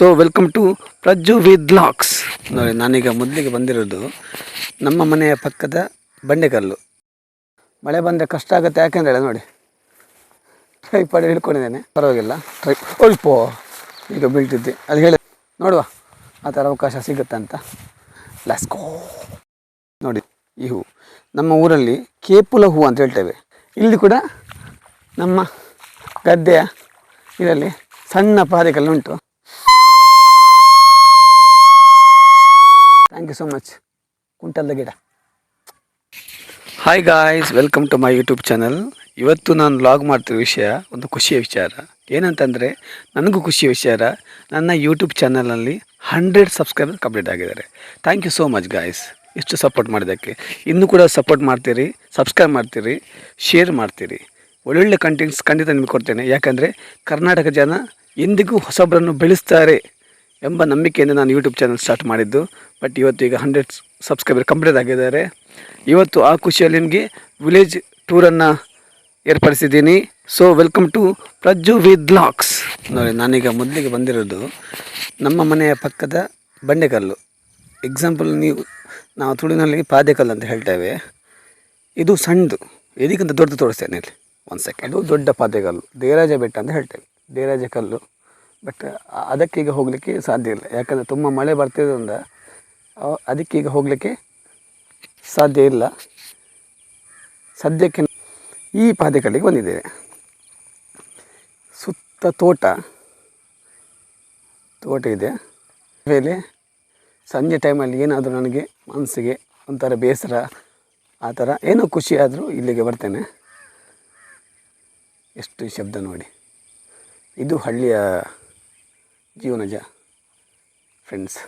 So welcome to Prajju with blogs. ನೋಡಿ, ನಾನೀಗ ಮೊದಲಿಗೆ ಬಂದಿರೋದು ನಮ್ಮ ಮನೆಯ ಪಕ್ಕದ ಬಂಡೆಕಲ್ಲು. ಮಳೆ ಬಂದರೆ ಕಷ್ಟ ಆಗುತ್ತೆ, ಯಾಕೆಂದರೆ ನೋಡಿ ಟ್ರೈಪಾಡ್ ಹಿಡ್ಕೊಂಡಿದ್ದೇನೆ, ಪರವಾಗಿಲ್ಲ. ಅಲ್ಪ ಈಗ ಬೀಳ್ತಿದ್ದೆ, ಅದು ಹೇಳಿ ನೋಡುವ ಆ ಥರ ಅವಕಾಶ ಸಿಗುತ್ತೆ ಅಂತ. Let's go. ನೋಡಿ, ಈ ಹೂ ನಮ್ಮ ಊರಲ್ಲಿ ಕೇಪುಲ ಹೂ ಅಂತ ಹೇಳ್ತೇವೆ. ಇಲ್ಲಿ ಕೂಡ ನಮ್ಮ ಗದ್ದೆಯ ಇದರಲ್ಲಿ ಸಣ್ಣ ಪಾದೆಕಲ್ಲುಂಟು. Thank you so much. ಕುಂಟಲ್ದ ಗಿಡ. Hi guys, welcome to my YouTube channel. ಇವತ್ತು ನಾನು ವ್ಲಾಗ್ ಮಾಡ್ತಿರೋ ವಿಷಯ ಒಂದು ಖುಷಿಯ ವಿಚಾರ. ಏನಂತಂದರೆ, ನನಗೂ ಖುಷಿಯ ವಿಚಾರ, ನನ್ನ ಯೂಟ್ಯೂಬ್ ಚಾನಲಲ್ಲಿ 100 ಸಬ್ಸ್ಕ್ರೈಬರ್ ಕಂಪ್ಲೀಟ್ ಆಗಿದ್ದಾರೆ. Thank you so much guys, ಇಷ್ಟು ಸಪೋರ್ಟ್ ಮಾಡೋದಕ್ಕೆ. ಇನ್ನೂ ಕೂಡ ಸಪೋರ್ಟ್ ಮಾಡ್ತೀರಿ, ಸಬ್ಸ್ಕ್ರೈಬ್ ಮಾಡ್ತೀರಿ, ಶೇರ್ ಮಾಡ್ತೀರಿ. ಒಳ್ಳೊಳ್ಳೆ ಕಂಟೆಂಟ್ಸ್ ಖಂಡಿತ ನಿಮಗೆ ಕೊಡ್ತೇನೆ. ಯಾಕಂದರೆ ಕರ್ನಾಟಕ ಜನ ಎಂದಿಗೂ ಹೊಸಬರನ್ನು ಬೆಳೆಸ್ತಾರೆ ಎಂಬ ನಂಬಿಕೆಯಿಂದ ನಾನು ಯೂಟ್ಯೂಬ್ ಚಾನಲ್ ಸ್ಟಾರ್ಟ್ ಮಾಡಿದ್ದು. ಬಟ್ ಇವತ್ತು ಈಗ 100 ಸಬ್ಸ್ಕ್ರೈಬರ್ ಕಂಪ್ಲೀಟ್ ಆಗಿದ್ದಾರೆ. ಇವತ್ತು ಆ ಖುಷಿಯಲ್ಲಿ ನಿಮಗೆ ವಿಲೇಜ್ ಟೂರನ್ನು ಏರ್ಪಡಿಸಿದ್ದೀನಿ. So welcome to Prajju with blogs. ನೋಡಿ, ನಾನೀಗ ಮೊದಲಿಗೆ ಬಂದಿರೋದು ನಮ್ಮ ಮನೆಯ ಪಕ್ಕದ ಬಂಡೆಕಲ್ಲು. ಎಕ್ಸಾಂಪಲ್, ನಾವು ತುಳುವಿನಲ್ಲಿ ಪಾದೆಕಲ್ಲು ಅಂತ ಹೇಳ್ತೇವೆ. ಇದು ಸಣ್ಣದು, ಇದಕ್ಕಿಂತ ದೊಡ್ಡದು ತೋರಿಸ್ತೇನೆ ಇಲ್ಲಿ. ಒಂದು ಸೆಕೆಂಡ್. ಅದು ದೊಡ್ಡ ಪಾದೆಕಲ್ಲು, ದೇವರಾಜ ಬೆಟ್ಟ ಅಂತ ಹೇಳ್ತೇವೆ, ದೇವರಾಜ ಕಲ್ಲು. ಬಟ್ ಅದಕ್ಕೀಗ ಹೋಗಲಿಕ್ಕೆ ಸಾಧ್ಯ ಇಲ್ಲ, ಯಾಕಂದರೆ ತುಂಬ ಮಳೆ ಬರ್ತಿರೋದ್ರಿಂದ ಅದಕ್ಕೀಗ ಹೋಗಲಿಕ್ಕೆ ಸಾಧ್ಯ ಇಲ್ಲ. ಸದ್ಯಕ್ಕೆ ಈ ಪಾದೆಕಲ್ಲಿಗೆ ಬಂದಿದ್ದೇವೆ. ಸುತ್ತ ತೋಟ ಇದೆ. ಮೇಲೆ ಸಂಜೆ ಟೈಮಲ್ಲಿ ಏನಾದರೂ ನನಗೆ ಮನಸ್ಸಿಗೆ ಒಂಥರ ಬೇಸರ, ಆ ಥರ ಏನೋ ಖುಷಿ ಆದರೂ ಇಲ್ಲಿಗೆ ಬರ್ತೇನೆ. ಎಷ್ಟು ಶಬ್ದ ನೋಡಿ. ಇದು ಹಳ್ಳಿಯ ಜೀವನಜ ಫ್ರೆಂಡ್ಸ್.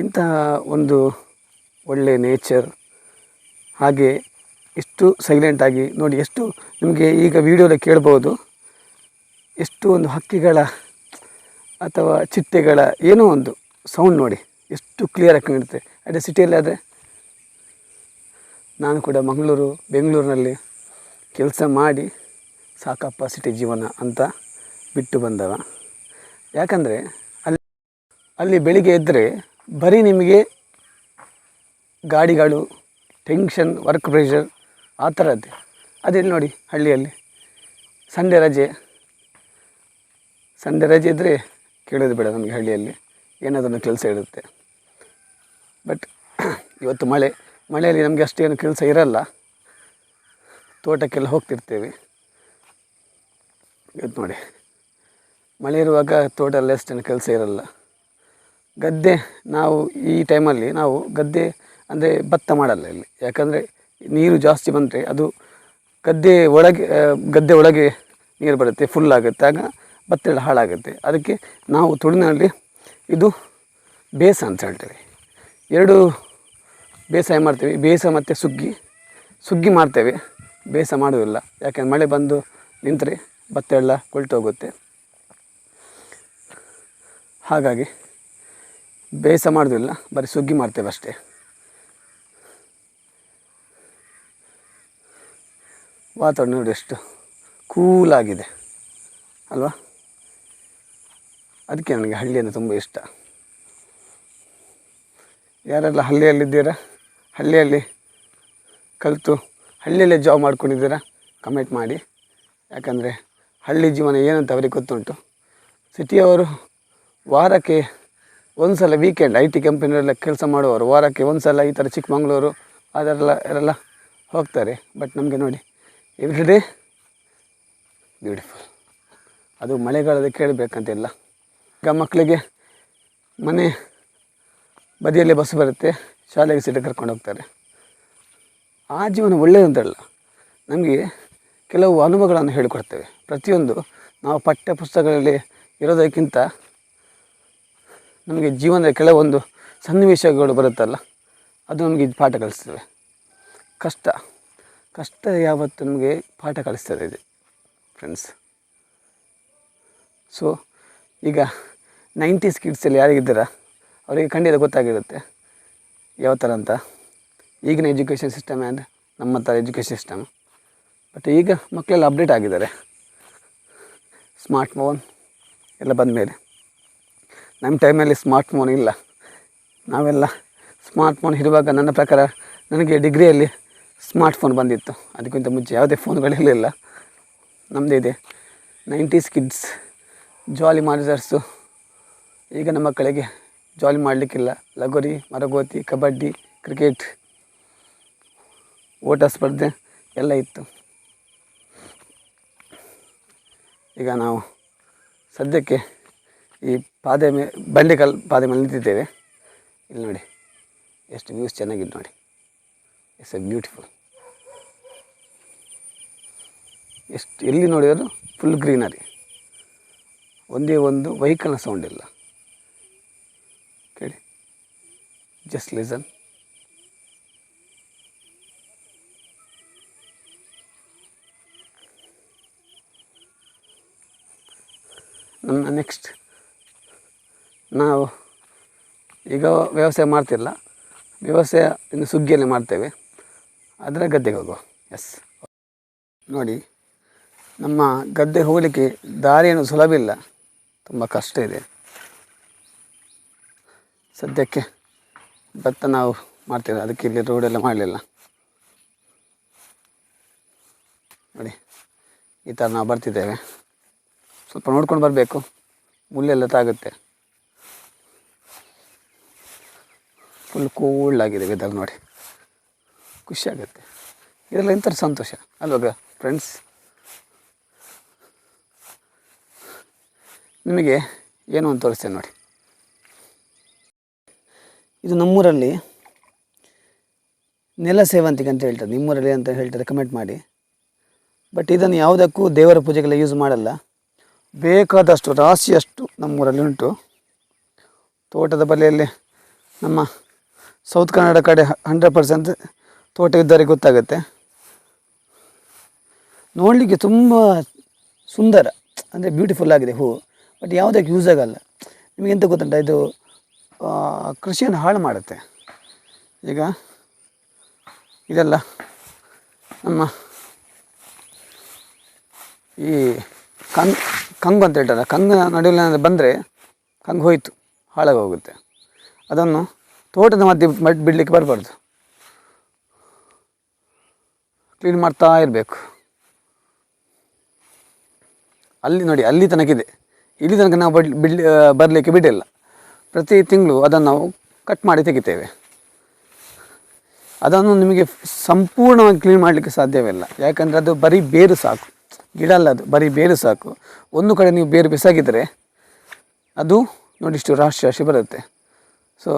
ಇಂತಹ ಒಂದು ಒಳ್ಳೆಯ ನೇಚರ್, ಹಾಗೆ ಎಷ್ಟು ಸೈಲೆಂಟಾಗಿ ನೋಡಿ. ಎಷ್ಟು ನಿಮಗೆ ಈಗ ವಿಡಿಯೋದಲ್ಲಿ ಕೇಳ್ಬೋದು, ಎಷ್ಟು ಒಂದು ಹಕ್ಕಿಗಳ ಅಥವಾ ಚಿಟ್ಟೆಗಳ ಏನೋ ಒಂದು ಸೌಂಡ್ ನೋಡಿ, ಎಷ್ಟು ಕ್ಲಿಯರಾಗಿ ಕಾಣುತ್ತೆ. ಅದೇ ಸಿಟಿಯಲ್ಲಿ ಆದರೆ, ನಾನು ಕೂಡ ಬೆಂಗಳೂರಿನಲ್ಲಿ ಕೆಲಸ ಮಾಡಿ ಸಾಕಪ್ಪ ಸಿಟಿ ಜೀವನ ಅಂತ ಬಿಟ್ಟು ಬಂದವ. ಯಾಕಂದರೆ ಅಲ್ಲಿ ಬೆಳಿಗ್ಗೆ ಎದ್ದರೆ ಬರೀ ನಿಮಗೆ ಗಾಡಿಗಳು, ಟೆನ್ಷನ್, ವರ್ಕ್ ಪ್ರೆಷರ್, ಆ ಥರದ್ದೇ. ಅದಿಲ್ಲಿ ನೋಡಿ, ಹಳ್ಳಿಯಲ್ಲಿ ಸಂಡೇ ರಜೆ ಇದ್ದರೆ ಕೇಳೋದು ಬೇಡ, ನಮಗೆ ಹಳ್ಳಿಯಲ್ಲಿ ಏನಾದರೂ ಕೆಲಸ ಇರುತ್ತೆ. ಬಟ್ ಇವತ್ತು ಮಳೆಯಲ್ಲಿ ನಮಗೆ ಅಷ್ಟೇನು ಕೆಲಸ ಇರಲ್ಲ, ತೋಟಕ್ಕೆಲ್ಲ ಹೋಗ್ತಿರ್ತೇವೆ. ಇವತ್ತು ನೋಡಿ, ಮಳೆ ಇರುವಾಗ ತೋಟದಲ್ಲಿ ಅಷ್ಟೇನು ಕೆಲಸ ಇರಲ್ಲ. ಗದ್ದೆ, ನಾವು ಈ ಟೈಮಲ್ಲಿ ನಾವು ಗದ್ದೆ ಅಂದರೆ ಭತ್ತ ಮಾಡಲ್ಲ ಇಲ್ಲಿ. ಯಾಕಂದರೆ ನೀರು ಜಾಸ್ತಿ ಬಂದರೆ ಅದು ಗದ್ದೆ ಒಳಗೆ ನೀರು ಬರುತ್ತೆ, ಫುಲ್ ಆಗುತ್ತೆ, ಆಗ ಭತ್ತ ಎಲ್ಲ ಹಾಳಾಗುತ್ತೆ. ಅದಕ್ಕೆ ನಾವು ತುಳುವಿನಲ್ಲಿ ಇದು ಬೇಸ ಅಂತ ಹೇಳ್ತೇವೆ. 2 ಬೇಸಾಯ ಮಾಡ್ತೇವೆ, ಬೇಸ ಮತ್ತು ಸುಗ್ಗಿ ಮಾಡ್ತೇವೆ, ಬೇಸ ಮಾಡೋದಿಲ್ಲ. ಯಾಕೆಂದ್ರೆ ಮಳೆ ಬಂದು ನಿಂತರೆ ಭತ್ತ ಎಲ್ಲ ಕೊಳ್ತೋಗುತ್ತೆ. ಹಾಗಾಗಿ ಬೇಸ ಮಾಡೋದಿಲ್ಲ, ಬರೀ ಸುಗ್ಗಿ ಮಾಡ್ತೇವೆ ಅಷ್ಟೇ. ವಾತಾವರಣ ನೋಡಿ ಎಷ್ಟು ಕೂಲಾಗಿದೆ ಅಲ್ವಾ. ಅದಕ್ಕೆ ನನಗೆ ಹಳ್ಳಿ ಅಂದರೆ ತುಂಬ ಇಷ್ಟ. ಯಾರೆಲ್ಲ ಹಳ್ಳಿಯಲ್ಲಿದ್ದೀರಾ, ಹಳ್ಳಿಯಲ್ಲಿ ಕಲಿತು ಹಳ್ಳಿಯಲ್ಲೇ ಜಾಬ್ ಮಾಡ್ಕೊಂಡಿದ್ದೀರಾ, ಕಮೆಂಟ್ ಮಾಡಿ. ಯಾಕಂದರೆ ಹಳ್ಳಿ ಜೀವನ ಏನಂತ ಅವರಿಗೆ ಗೊತ್ತುಂಟು. ಸಿಟಿಯವರು ವಾರಕ್ಕೆ ಒಂದು ಸಲ ವೀಕೆಂಡ್, IT ಕಂಪನಿಯಲ್ಲ ಕೆಲಸ ಮಾಡುವವರು ವಾರಕ್ಕೆ ಒಂದು ಸಲ ಈ ಥರ ಚಿಕ್ಕಮಗಳೂರು ಅದರೆಲ್ಲ ಹೋಗ್ತಾರೆ. ಬಟ್ ನಮಗೆ ನೋಡಿ, ಎವ್ರಿ ಡೇ ಬ್ಯೂಟಿಫುಲ್. ಅದು ಮಳೆಗಾಲದ ಕೇಳಬೇಕಂತಿಲ್ಲ. ಈಗ ಮಕ್ಕಳಿಗೆ ಮನೆ ಬದಿಯಲ್ಲೇ ಬಸ್ ಬರುತ್ತೆ, ಶಾಲೆಗೆ ಸೀಟು ಕರ್ಕೊಂಡು ಹೋಗ್ತಾರೆ. ಆ ಜೀವನ ಒಳ್ಳೆಯದಂತಲ್ಲ, ನಮಗೆ ಕೆಲವು ಅನುಭವಗಳನ್ನು ಹೇಳಿಕೊಡ್ತೇವೆ. ಪ್ರತಿಯೊಂದು ನಾವು ಪಠ್ಯ ಪುಸ್ತಕಗಳಲ್ಲಿ ಇರೋದಕ್ಕಿಂತ ನಮಗೆ ಜೀವನದ ಕೆಲವೊಂದು ಸನ್ನಿವೇಶಗಳು ಬರುತ್ತಲ್ಲ, ಅದು ನಮಗೆ ಪಾಠ ಕಲಿಸ್ತವೆ. ಕಷ್ಟ ಯಾವತ್ತು ನಮಗೆ ಪಾಠ ಕಲಿಸ್ತದೆ ಇದೆ ಫ್ರೆಂಡ್ಸ್. ಸೊ ಈಗ 90s ಕಿಡ್ಸಲ್ಲಿ ಯಾರಿಗಿದ್ದೀರಾ ಅವರಿಗೆ ಖಂಡಿತ ಗೊತ್ತಾಗಿರುತ್ತೆ ಯಾವ ಥರ ಅಂತ ಈಗಿನ ಎಜುಕೇಷನ್ ಸಿಸ್ಟಮ್ ಆ್ಯಂಡ್ ನಮ್ಮ ಥರ ಎಜುಕೇಷನ್ ಸಿಸ್ಟಮ್. ಬಟ್ ಈಗ ಮಕ್ಕಳೆಲ್ಲ ಅಪ್ಡೇಟ್ ಆಗಿದ್ದಾರೆ. ಸ್ಮಾರ್ಟ್ ಫೋನ್, ಎಲ್ಲ ಬಂದಮೇಲೆ. ನಮ್ಮ ಟೈಮಲ್ಲಿ ಸ್ಮಾರ್ಟ್ಫೋನ್ ಇಲ್ಲ. ನಾವೆಲ್ಲ ಸ್ಮಾರ್ಟ್ಫೋನ್ ಇರುವಾಗ ನನ್ನ ಪ್ರಕಾರ ನನಗೆ ಡಿಗ್ರಿಯಲ್ಲಿ ಸ್ಮಾರ್ಟ್ಫೋನ್ ಬಂದಿತ್ತು. ಅದಕ್ಕಿಂತ ಮುಂಚೆ ಯಾವುದೇ ಫೋನ್ಗಳಿರಲಿಲ್ಲ. ನಮ್ಮದೇ ಇದೆ 90s ಕಿಡ್ಸ್ ಜಾಲಿ ಮಾಡಿದರ್ಸು. ಈಗ ನಮ್ಮ ಮಕ್ಕಳಿಗೆ ಜಾಲಿ ಮಾಡಲಿಕ್ಕಿಲ್ಲ. ಲಗೋರಿ, ಮರಗೋತಿ, ಕಬಡ್ಡಿ, ಕ್ರಿಕೆಟ್, ಓಟ ಸ್ಪರ್ಧೆ ಎಲ್ಲ ಇತ್ತು. ಈಗ ನಾವು ಸದ್ಯಕ್ಕೆ ಈ ಬಂಡೆಕಲ್ ಪಾದೆ ಮೇಲೆ ನಿಂತಿದ್ದೇವೆ. ಇಲ್ಲಿ ನೋಡಿ ಎಷ್ಟು ವ್ಯೂಸ್ ಚೆನ್ನಾಗಿದೆ ನೋಡಿ. It's A beautiful. ಎಷ್ಟು ಎಲ್ಲಿ ನೋಡಿದರೂ ಫುಲ್ ಗ್ರೀನರಿ. ಒಂದೇ ಒಂದು ವೆಹಿಕಲ್ನ ಸೌಂಡ್ ಇಲ್ಲ. ಕೇಳಿ, ಜಸ್ಟ್ ಲಿಸನ್. ನಮ್ಮ ನೆಕ್ಸ್ಟ್ ನಾವು ಈಗ ವ್ಯವಸಾಯ ಮಾಡ್ತಿಲ್ಲ. ವ್ಯವಸಾಯ ಇನ್ನು ಸುಗ್ಗಿಯಲ್ಲಿ ಮಾಡ್ತೇವೆ. ಅದರ ಗದ್ದೆಗೆ ಹೋಗುವ. ಎಸ್, ನೋಡಿ ನಮ್ಮ ಗದ್ದೆ ಹೋಗಲಿಕ್ಕೆ ದಾರಿಯನ್ನು ಸುಲಭ ಇಲ್ಲ, ತುಂಬ ಕಷ್ಟ ಇದೆ. ಸದ್ಯಕ್ಕೆ ಭತ್ತ ನಾವು ಮಾಡ್ತೇವೆ, ಅದಕ್ಕೆ ಇಲ್ಲಿ ರೋಡೆಲ್ಲ ಮಾಡಲಿಲ್ಲ. ನೋಡಿ ಈ ಥರ ನಾವು ಬರ್ತಿದ್ದೇವೆ. ಸ್ವಲ್ಪ ನೋಡ್ಕೊಂಡು ಬರಬೇಕು, ಮುಳ್ಳೆಲ್ಲ ತಾಗುತ್ತೆ. ಫುಲ್ ಕೂಲ್ಡಾಗಿದೆ ವೆದರ್ ನೋಡಿ, ಖುಷಿ ಆಗುತ್ತೆ. ಇದೆಲ್ಲ ಎಂಥ ಸಂತೋಷ ಅಲ್ವಾಗ ಫ್ರೆಂಡ್ಸ್. ನಿಮಗೆ ಏನು ಅಂತ ತೋರಿಸ್ತೇನೆ ನೋಡಿ. ಇದು ನಮ್ಮೂರಲ್ಲಿ ನೆಲ ಸೇವಂತಿಗೆ ಅಂತ ಹೇಳ್ತಾರೆ. ನಿಮ್ಮೂರಲ್ಲಿ ಅಂತ ಹೇಳ್ತಾರೆ, ಕಮೆಂಟ್ ಮಾಡಿ. ಬಟ್ ಇದನ್ನು ಯಾವುದಕ್ಕೂ ದೇವರ ಪೂಜೆಗೆಲ್ಲ ಯೂಸ್ ಮಾಡಲ್ಲ. ಬೇಕಾದಷ್ಟು ರಾಶಿಯಷ್ಟು ನಮ್ಮೂರಲ್ಲಿ ಉಂಟು. ತೋಟದ ಬಳಿಯಲ್ಲಿ ನಮ್ಮ ಸೌತ್ ಕನ್ನಡ ಕಡೆ 100% ತೋಟ ಇದ್ದವರಿಗೆ ಗೊತ್ತಾಗುತ್ತೆ. ನೋಡಲಿಕ್ಕೆ ತುಂಬ ಸುಂದರ, ಅಂದರೆ ಬ್ಯೂಟಿಫುಲ್ ಆಗಿದೆ ಹೂವು. ಬಟ್ ಯಾವುದಕ್ಕೆ ಯೂಸ್ ಆಗಲ್ಲ. ನಿಮಗೆ ಎಂತ ಗೊತ್ತುಂಟ, ಇದು ಕೃಷಿಯನ್ನು ಹಾಳು ಮಾಡುತ್ತೆ. ಈಗ ಇದೆಲ್ಲ ನಮ್ಮ ಈ ಕಂಗು ಅಂತ ಹೇಳ್ತಾರೆ. ಕಂಗು ನಡುವಿನ ಬಂದರೆ ಕಂಗು ಹೋಯಿತು, ಹಾಳಾಗಿ ಹೋಗುತ್ತೆ. ಅದನ್ನು ತೋಟದ ಮಧ್ಯೆ ಬಿಡಲಿಕ್ಕೆ ಬರಬಾರ್ದು, ಕ್ಲೀನ್ ಮಾಡ್ತಾ ಇರಬೇಕು. ಅಲ್ಲಿ ನೋಡಿ, ಅಲ್ಲಿ ತನಕಿದೆ. ಇಲ್ಲಿ ತನಕ ನಾವು ಬರಲಿಕ್ಕೆ ಬಿಡಿಲ್ಲ. ಪ್ರತಿ ತಿಂಗಳು ಅದನ್ನು ನಾವು ಕಟ್ ಮಾಡಿ ತೆಗಿತೇವೆ. ಅದನ್ನು ನಿಮಗೆ ಸಂಪೂರ್ಣವಾಗಿ ಕ್ಲೀನ್ ಮಾಡಲಿಕ್ಕೆ ಸಾಧ್ಯವಿಲ್ಲ. ಯಾಕಂದರೆ ಅದು ಬರೀ ಬೇರು ಸಾಕು, ಗಿಡ ಅಲ್ಲ, ಅದು ಬರೀ ಬೇರು ಸಾಕು. ಒಂದು ಕಡೆ ನೀವು ಬೇರು ಬಿಸಾಕಿದರೆ ಅದು ನೋಡಿ ಇಷ್ಟು ರಾಶಿ ಬರುತ್ತೆ. ಸೊ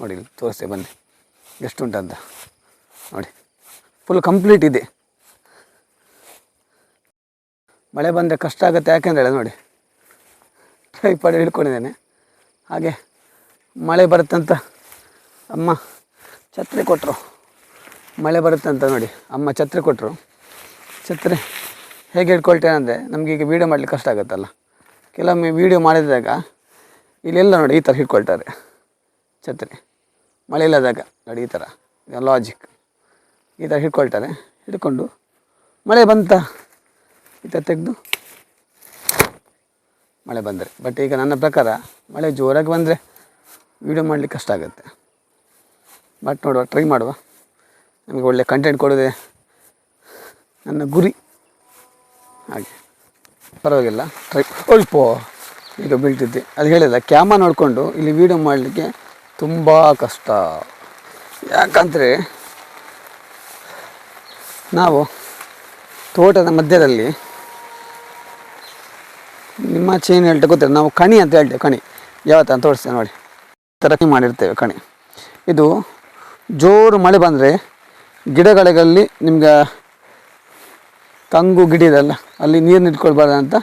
ನೋಡಿ, ತೋರಿಸ್ತೇ ಬನ್ನಿ ಎಷ್ಟು ಉಂಟಂತ ನೋಡಿ. ಫುಲ್ ಕಂಪ್ಲೀಟ್ ಇದೆ. ಮಳೆ ಬಂದರೆ ಕಷ್ಟ ಆಗುತ್ತೆ. ಯಾಕೆಂದರೆ ನೋಡಿ, ಟ್ರೈಪಾಡ್ ಹಿಡ್ಕೊಂಡಿದ್ದೇನೆ. ಹಾಗೆ ಮಳೆ ಬರುತ್ತಂತ ಅಮ್ಮ ಛತ್ರಿ ಕೊಟ್ಟರು. ಮಳೆ ಬರುತ್ತಂತ ನೋಡಿ, ಅಮ್ಮ ಛತ್ರಿ ಕೊಟ್ಟರು. ಛತ್ರಿ ಹೇಗೆ ಹಿಡ್ಕೊಳ್ತೇನೆ ಅಂದರೆ, ನಮಗೆ ಈಗ ವೀಡಿಯೋ ಮಾಡಲಿಕ್ಕೆ ಕಷ್ಟ ಆಗುತ್ತಲ್ಲ. ಕೆಲವೊಮ್ಮೆ ವೀಡಿಯೋ ಮಾಡಿದಾಗ ಇಲ್ಲೆಲ್ಲ ನೋಡಿ ಈ ಥರ ಹಿಡ್ಕೊಳ್ತಾರೆ ಛತ್ರಿ. ಮಳೆ ಇಲ್ಲದಾಗ ನೋಡಿ ಈ ಥರ ಲಾಜಿಕ್. ಈ ಥರ ಹಿಡ್ಕೊಳ್ತಾರೆ. ಹಿಡ್ಕೊಂಡು ಮಳೆ ಬಂತ ಈ ಥರ ತೆಗೆದು ಮಳೆ ಬಂದರೆ. ಬಟ್ ಈಗ ನನ್ನ ಪ್ರಕಾರ ಮಳೆ ಜೋರಾಗಿ ಬಂದರೆ ವೀಡಿಯೋ ಮಾಡಲಿಕ್ಕೆ ಕಷ್ಟ ಆಗುತ್ತೆ. ಬಟ್ ನೋಡುವ, ಟ್ರೈ ಮಾಡುವ. ನಮಗೆ ಒಳ್ಳೆ ಕಂಟೆಂಟ್ ಕೊಡೋದೆ ನನ್ನ ಗುರಿ. ಹಾಗೆ ಪರವಾಗಿಲ್ಲ, ಟ್ರೈ. ಅಲ್ಪೋ ಈಗ ಬೀಳ್ತಿದ್ದೆ. ಅದು ಹೇಳಿಲ್ಲ, ಕ್ಯಾಮ ನೋಡಿಕೊಂಡು ಇಲ್ಲಿ ವೀಡಿಯೋ ಮಾಡಲಿಕ್ಕೆ ತುಂಬ ಕಷ್ಟ. ಯಾಕಂದರೆ ನಾವು ತೋಟದ ಮಧ್ಯದಲ್ಲಿ, ನಿಮ್ಮ ಚೇನ್ ಹೇಳ್ತಾ ಗೊತ್ತಿಲ್ಲ, ನಾವು ಕಣಿ ಅಂತ ಹೇಳ್ತೇವೆ. ಕಣಿ ಯಾವತ್ತ ಅಂತ ತೋರಿಸ್ತೇವೆ ನೋಡಿ. ಈ ಥರ ಮಾಡಿರ್ತೇವೆ ಕಣಿ. ಇದು ಜೋರು ಮಳೆ ಬಂದರೆ ಗಿಡಗಳಲ್ಲಿ ನಿಮ್ಗೆ ಕಂಗು ಗಿಡ ಇದೆಲ್ಲ, ಅಲ್ಲಿ ನೀರು ನಿಂತ್ಕೊಳ್ಬಾರ್ದು ಅಂತ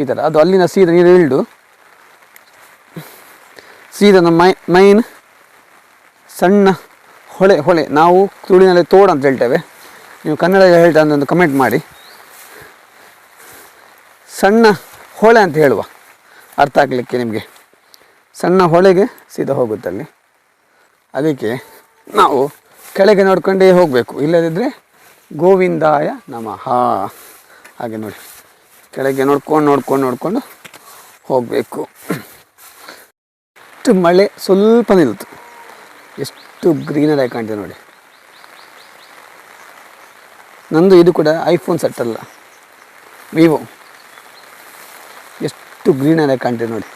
ಈ ಥರ. ಅದು ಅಲ್ಲಿನ ಸೀದಾ ನೀರು ಇಳಿದು ಸೀದಾ ನಮ್ಮ ಮೈನ್ ಸಣ್ಣ ಹೊಳೆ, ನಾವು ತುಳಿನಲ್ಲಿ ತೋಡು ಅಂತ ಹೇಳ್ತೇವೆ. ನೀವು ಕನ್ನಡ ಹೇಳ್ತಾ ಒಂದು ಕಮೆಂಟ್ ಮಾಡಿ. ಸಣ್ಣ ಹೊಳೆ ಅಂತ ಹೇಳುವ, ಅರ್ಥ ಆಗಲಿಕ್ಕೆ ನಿಮಗೆ. ಸಣ್ಣ ಹೊಳೆಗೆ ಸೀದಾ ಹೋಗುತ್ತಲ್ಲಿ. ಅದಕ್ಕೆ ನಾವು ಕೆಳಗೆ ನೋಡ್ಕೊಂಡೇ ಹೋಗಬೇಕು, ಇಲ್ಲದಿದ್ದರೆ ಗೋವಿಂದಾಯ ನಮಃ. ಹಾಗೆ ನೋಡಿ, ಕೆಳಗೆ ನೋಡ್ಕೊಂಡು ಹೋಗಬೇಕು. ಎಷ್ಟು ಮಳೆ ಸ್ವಲ್ಪ ನಿಲ್ತು, ಎಷ್ಟು ಗ್ರೀನರಿ ಆಗಿ ಕಾಣ್ತಿದೆ ನೋಡಿ. ನಂದು ಇದು ಕೂಡ ಐಫೋನ್ ಸೆಟ್ ಅಲ್ಲ, ವಿವೋ. ಎಷ್ಟು ಗ್ರೀನರಿ ಆಗಿ ಕಾಣ್ತಿದೆ ನೋಡಿ.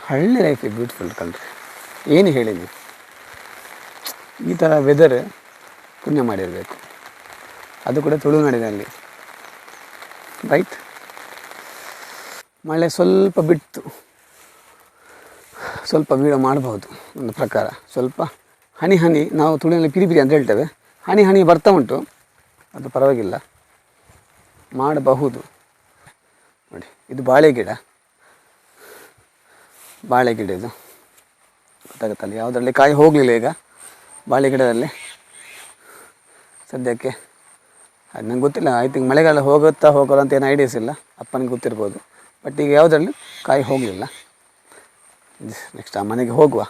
ಹಳ್ಳಿ ಲೈಫ್ ಇಸ್ ಬ್ಯೂಟಿಫುಲ್ ಕಂಡ್ರಿ, ಏನು ಹೇಳಿ ನೀವು. ಈ ಥರ ವೆದರ್ ಪುಣ್ಯ ಮಾಡಿರಬೇಕು, ಅದು ಕೂಡ ತುಳುನಾಡಿನಲ್ಲಿ, ರೈಟ್. ಮಳೆ ಸ್ವಲ್ಪ ಬಿಟ್ಟು ಸ್ವಲ್ಪ ವೀಡಿಯೋ ಮಾಡಬಹುದು ಒಂದು ಪ್ರಕಾರ. ಸ್ವಲ್ಪ ಹನಿ ಹನಿ, ನಾವು ತುಳುವಿನಲ್ಲಿ ಪಿರಿ ಪಿರಿ ಅಂತ ಹೇಳ್ತೇವೆ, ಹನಿ ಹನಿ ಬರ್ತಾ ಉಂಟು, ಅದು ಪರವಾಗಿಲ್ಲ, ಮಾಡಬಹುದು. ನೋಡಿ, ಇದು ಬಾಳೆ ಗಿಡ ಇದು ಗೊತ್ತಾಗುತ್ತಲ್ಲ, ಯಾವುದರಲ್ಲಿ ಕಾಯಿ ಹೋಗಲಿಲ್ಲ ಈಗ ಬಾಳೆ ಗಿಡದಲ್ಲಿ ಸದ್ಯಕ್ಕೆ. ಅದು ನಂಗೆ ಗೊತ್ತಿಲ್ಲ, ಐ ಥಿಂಕ್ ಮಳೆಗಾಲ ಹೋಗೋಲ್ಲ ಅಂತ ಏನು ಐಡಿಯಾಸ್ ಇಲ್ಲ, ಅಪ್ಪನಿಗೆ ಗೊತ್ತಿರ್ಬೋದು. ಬಟ್ ಈಗ ಯಾವುದರಲ್ಲಿ ಕಾಯಿ ಹೋಗಲಿಲ್ಲ. ನೆಕ್ಸ್ಟ್ ಆ ಮನೆಗೆ ಹೋಗುವ,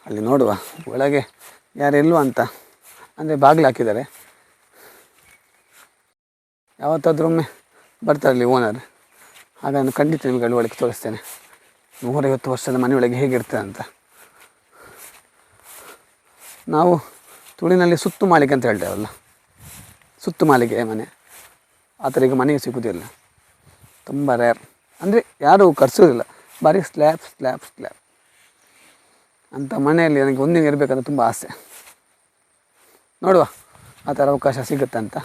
ಅಲ್ಲಿ ನೋಡುವ ಒಳಗೆ ಯಾರೆಲ್ಲೂ ಅಂತ. ಅಂದರೆ ಬಾಗಿಲು ಹಾಕಿದ್ದಾರೆ, ಯಾವತ್ತಾದ್ರೂ ಒಮ್ಮೆ ಬರ್ತಾರಲ್ಲಿ ಓನರ್, ಆಗ ನಾನು ಖಂಡಿತ ನಿಮಗೆ ಅಲ್ಲಿ ಒಳಗೆ ತೋರಿಸ್ತೇನೆ 150 ವರ್ಷದ ಮನೆಯೊಳಗೆ ಹೇಗಿರ್ತದೆ ಅಂತ. ನಾವು ತುಳಿನಲ್ಲಿ ಸುತ್ತು ಮಾಳಿಗೆ ಅಂತ ಹೇಳ್ತೇವಲ್ಲ, ಸುತ್ತು ಮಾಳಿಗೆ ಮನೆ, ಆ ಥರ ಈಗ ಮನೆಗೆ ಸಿಗೋದಿಲ್ಲ, ತುಂಬ ರೇರ್. ಅಂದರೆ ಯಾರೂ ಕರ್ಸೋದಿಲ್ಲ, ಬರೀ ಸ್ಲ್ಯಾಬ್ ಅಂಥ ಮನೆಯಲ್ಲಿ ನನಗೆ ಒಂದಿನ ಇರಬೇಕಂತ ತುಂಬ ಆಸೆ. ನೋಡುವ ಆ ಥರ ಅವಕಾಶ ಸಿಗುತ್ತೆ ಅಂತ.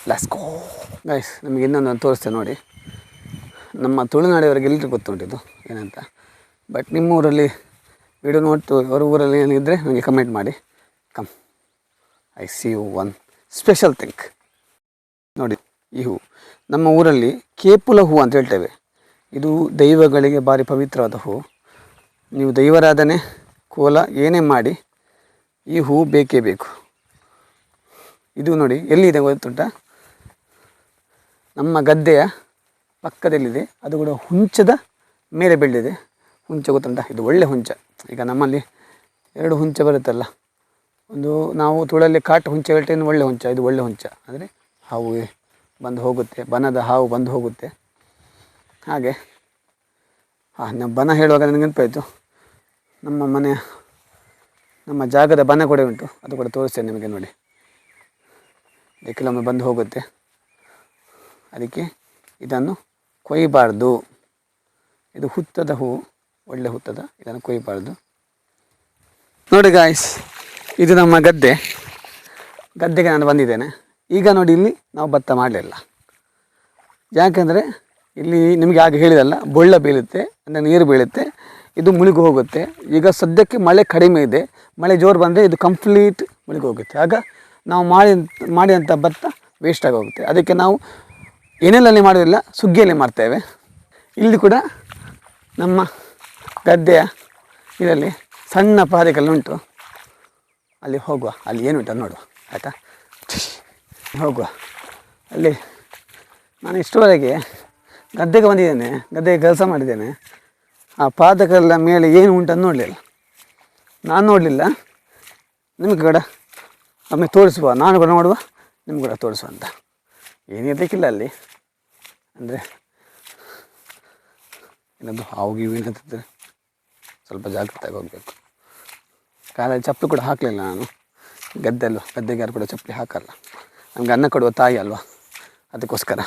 Let's go guys. ನಮಗೆ ಇನ್ನೊಂದು ತೋರಿಸ್ತೇನೆ ನೋಡಿ. ನಮ್ಮ ತುಳುನಾಡಿಯವರಿಗೆ ಎಲ್ಲರಿಗೂ ಗೊತ್ತುಂಟಿದ್ದು ಏನಂತ. ಬಟ್ ನಿಮ್ಮ ಊರಲ್ಲಿ ವಿಡಿಯೋ ನೋಡ್ತು ಅವರ ಊರಲ್ಲಿ ಏನಿದ್ದರೆ ನನಗೆ ಕಮೆಂಟ್ ಮಾಡಿ. Come, I see you one special thing. ನೋಡಿ, ಈ ಹೂ ನಮ್ಮ ಊರಲ್ಲಿ ಕೇಪುಲ ಹೂ ಅಂತ ಹೇಳ್ತೇವೆ. ಇದು ದೈವಗಳಿಗೆ ಭಾರಿ ಪವಿತ್ರವಾದ ಹೂ. ನೀವು ದೈವಾರಾಧನೆ, ಕೋಲ ಏನೇ ಮಾಡಿ ಈ ಹೂ ಬೇಕೇ ಬೇಕು. ಇದು ನೋಡಿ ಎಲ್ಲಿದೆ ಗೊತ್ತುಂಟ, ನಮ್ಮ ಗದ್ದೆಯ ಪಕ್ಕದಲ್ಲಿದೆ. ಅದು ಕೂಡ ಹುಂಚದ ಮೇಲೆ ಬೆಳೆದಿದೆ. ಹುಂಚ ಗೊತ್ತುಂಟ, ಇದು ಒಳ್ಳೆ ಹುಂಚ. ಈಗ ನಮ್ಮಲ್ಲಿ 2 ಹುಂಚ ಬರುತ್ತಲ್ಲ, ಒಂದು ನಾವು ತುಳಲ್ಲಿ ಕಾಟು ಹುಂಚ ಹೇಳ್ತೇನೆ, ಒಳ್ಳೆ ಹುಂಚ. ಇದು ಒಳ್ಳೆ ಹುಂಚ ಅಂದರೆ ಹಾವು ಬಂದು ಹೋಗುತ್ತೆ, ಬನದ ಹಾವು ಬಂದು ಹೋಗುತ್ತೆ. ಹಾಗೆ ನಾವು ಬನ ಹೇಳುವಾಗ ನನಗೆ ನೆನಪಾಯಿತು, ನಮ್ಮ ಜಾಗದ ಬನ ಕೂಡ ಉಂಟು, ಅದು ಕೂಡ ತೋರಿಸ್ತೇನೆ ನಿಮಗೆ. ನೋಡಿ, ಕೆಲವೊಮ್ಮೆ ಬಂದು ಹೋಗುತ್ತೆ, ಅದಕ್ಕೆ ಇದನ್ನು ಕೊಯ್ಯಬಾರ್ದು. ಇದು ಹುತ್ತದ ಹೂ, ಒಳ್ಳೆ ಹುತ್ತದ, ಇದನ್ನು ಕೊಯ್ಯಬಾರ್ದು. ನೋಡಿ ಗಾಯ್ಸ್, ಇದು ನಮ್ಮ ಗದ್ದೆಗೆ ನಾನು ಬಂದಿದ್ದೇನೆ. ಈಗ ನೋಡಿ, ಇಲ್ಲಿ ನಾವು ಭತ್ತ ಮಾಡಲಿಲ್ಲ, ಯಾಕೆಂದರೆ ಇಲ್ಲಿ ನಿಮಗೆ ಆಗ ಹೇಳಿದಲ್ಲ, ಬೊಳ್ಳ ಬೀಳುತ್ತೆ, ಅಂದರೆ ನೀರು ಬೀಳುತ್ತೆ, ಇದು ಮುಳುಗಿ ಹೋಗುತ್ತೆ. ಈಗ ಸದ್ಯಕ್ಕೆ ಮಳೆ ಕಡಿಮೆ ಇದೆ, ಮಳೆ ಜೋರು ಬಂದರೆ ಇದು ಕಂಪ್ಲೀಟ್ ಮುಳುಗಿ ಹೋಗುತ್ತೆ. ಆಗ ನಾವು ಮಾಡಿದಂಥ ಭತ್ತ ವೇಸ್ಟಾಗಿ ಹೋಗುತ್ತೆ. ಅದಕ್ಕೆ ನಾವು ಏನೆಲ್ಲಲ್ಲಿ ಮಾಡೋದಿಲ್ಲ, ಸುಗ್ಗಿಯಲ್ಲಿ ಮಾಡ್ತೇವೆ. ಇಲ್ಲಿ ಕೂಡ ನಮ್ಮ ಗದ್ದೆಯ ಇದರಲ್ಲಿ ಸಣ್ಣ ಪಾದೆಗಲ್ಲುಂಟು, ಅಲ್ಲಿ ಹೋಗುವ. ಅಲ್ಲಿ ಏನುಂಟು ಅದು ನೋಡುವ, ಆಯಿತಾ? ಹೋಗುವ. ಅಲ್ಲಿ ನಾನು ಇಷ್ಟರವರೆಗೆ ಗದ್ದೆಗೆ ಬಂದಿದ್ದೇನೆ, ಗದ್ದೆಗೆ ಕೆಲಸ ಮಾಡಿದ್ದೇನೆ. ಆ ಪಾದಕಲ್ಲ ಮೇಲೆ ಏನು ಉಂಟು ನೋಡಲಿಲ್ಲ, ನಾನು ನೋಡಲಿಲ್ಲ. ನಿಮಗೆ ಕೂಡ ಒಮ್ಮೆ ತೋರಿಸುವ, ನಾನು ಕೂಡ ನೋಡುವ, ನಿಮ್ಗೆ ಕೂಡ ತೋರಿಸುವ ಅಂತ. ಏನಿರಲಿಕ್ಕಿಲ್ಲ ಅಲ್ಲಿ, ಅಂದರೆ ಇನ್ನೊಂದು ಹಾವು ಗೀವು ಏನಂತಿದ್ರೆ ಸ್ವಲ್ಪ ಜಾಗ್ರತೆಯಾಗಿ ಹೋಗಬೇಕು. ಕಾಲಲ್ಲಿ ಚಪ್ಪಲಿ ಕೂಡ ಹಾಕಲಿಲ್ಲ ನಾನು, ಗದ್ದೆಗೆ ಯಾರು ಕೂಡ ಚಪ್ಪಲಿ ಹಾಕಲ್ಲ. ನಮಗೆ ಅನ್ನ ಕೊಡುವ ತಾಯಿ ಅಲ್ವಾ, ಅದಕ್ಕೋಸ್ಕರ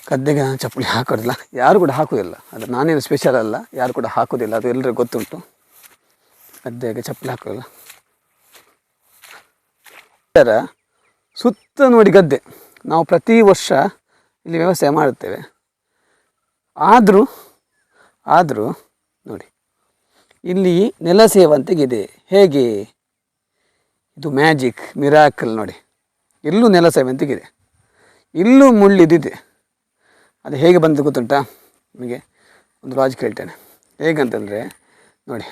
ಗದ್ದೆಗೆ ನಾನು ಚಪ್ಪಲಿ ಹಾಕೋದಿಲ್ಲ, ಯಾರು ಕೂಡ ಹಾಕೋದಿಲ್ಲ. ಅದು ನಾನೇನು ಸ್ಪೆಷಲ್ ಅಲ್ಲ, ಯಾರು ಕೂಡ ಹಾಕೋದಿಲ್ಲ, ಅದು ಎಲ್ಲರಿಗೂ ಗೊತ್ತುಂಟು. ಗದ್ದೆಗೆ ಚಪ್ಪಲಿ ಹಾಕೋದಿಲ್ಲ. ಸುತ್ತ ನೋಡಿ ಗದ್ದೆ, ನಾವು ಪ್ರತಿ ವರ್ಷ ಇಲ್ಲಿ ವ್ಯವಸಾಯ ಮಾಡುತ್ತೇವೆ. ಆದರೂ ನೋಡಿ, ಇಲ್ಲಿ ನೆಲ ಸೇವಂತಿಗಿದೆ. ಹೇಗೆ? ಇದು ಮ್ಯಾಜಿಕ್, ಮಿರಾಕಲ್. ನೋಡಿ, ಇಲ್ಲೂ ನೆಲ ಸೇವಂತಿಗಿದೆ, ಇಲ್ಲೂ ಮುಳ್ಳಿದಿದೆ. ಅದು ಹೇಗೆ ಬಂದು ಗೊತ್ತುಂಟಾ ನಿಮಗೆ? ಒಂದು ಲಾಜಿಕ್ ಹೇಳ್ತೇನೆ. ಹೇಗಂತಂದರೆ ನೋಡಿ,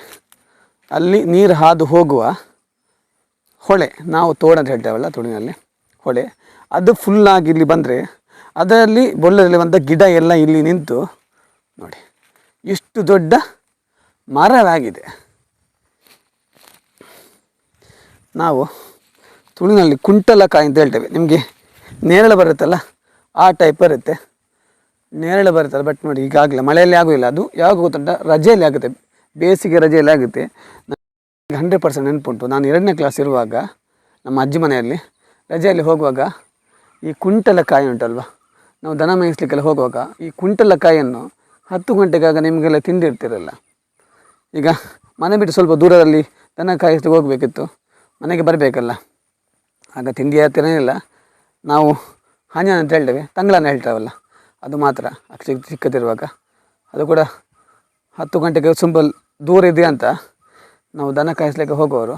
ಅಲ್ಲಿ ನೀರು ಹಾದು ಹೋಗುವ ಹೊಳೆ, ನಾವು ತೋಡು ಅಂತ ಹೇಳ್ತೇವಲ್ಲ ತುಳುವಿನಲ್ಲಿ, ಹೊಳೆ, ಅದು ಫುಲ್ಲಾಗಿ ಇಲ್ಲಿ ಬಂದರೆ ಅದರಲ್ಲಿ ಬೊಳ್ಳದಲ್ಲಿ ಬಂದ ಗಿಡ ಎಲ್ಲ ಇಲ್ಲಿ ನಿಂತು ನೋಡಿ ಇಷ್ಟು ದೊಡ್ಡ ಮರವಾಗಿದೆ. ನಾವು ತುಳುವಿನಲ್ಲಿ ಕುಂಟಲಕಾಯಿ ಅಂತ ಹೇಳ್ತೇವೆ. ನಿಮಗೆ ನೇರಳೆ ಬರುತ್ತಲ್ಲ, ಆ ಟೈಪ್ ಬರುತ್ತೆ, ನೇರಳೆ ಬರುತ್ತಲ್ಲ. ಬಟ್ ನೋಡಿ ಈಗಾಗಲೇ ಮಳೆಯಲ್ಲಿ ಆಗೋದಿಲ್ಲ, ಅದು ಯಾವಾಗ ಗೊತ್ತುಂಟ, ರಜೆಯಲ್ಲಿ ಆಗುತ್ತೆ, ಬೇಸಿಗೆ ರಜೆಯಲ್ಲಿ ಆಗುತ್ತೆ. 100% ನೆನಪುಂಟು. ನಾನು 2ನೇ ಕ್ಲಾಸ್ ಇರುವಾಗ ನಮ್ಮ ಅಜ್ಜಿ ಮನೆಯಲ್ಲಿ ರಜೆಯಲ್ಲಿ ಹೋಗುವಾಗ ಈ ಕುಂಟಲಕಾಯಿ ಉಂಟಲ್ವ, ನಾವು ದನ ಮೇಯಿಸ್ಲಿಕ್ಕೆಲ್ಲ ಹೋಗುವಾಗ ಈ ಕುಂಟಲಕಾಯಿಯನ್ನು 10 ಗಂಟೆಗಾಗ ನಿಮಗೆಲ್ಲ ತಿಂದಿರ್ತಿರಲ್ಲ. ಈಗ ಮನೆ ಬಿಟ್ಟು ಸ್ವಲ್ಪ ದೂರದಲ್ಲಿ ದನ ಕಾಯಿಸ್ಲಿಕ್ಕೆ ಹೋಗಬೇಕಿತ್ತು, ಮನೆಗೆ ಬರಬೇಕಲ್ಲ, ಆಗ ತಿಂಡಿ ಹತ್ತಿರನಿಲ್ಲ. ನಾವು ಹಂಜನ ಅಂತ ಹೇಳ್ತೇವೆ, ತಂಗಳನ್ನ ಹೇಳ್ತಾವಲ್ಲ, ಅದು ಮಾತ್ರ ಚಿಕ್ಕದಿರುವಾಗ. ಅದು ಕೂಡ 10 ಗಂಟೆಗೆ ತುಂಬ ದೂರ ಇದೆ ಅಂತ ನಾವು ದನ ಕಾಯಿಸ್ಲಿಕ್ಕೆ ಹೋಗುವವರು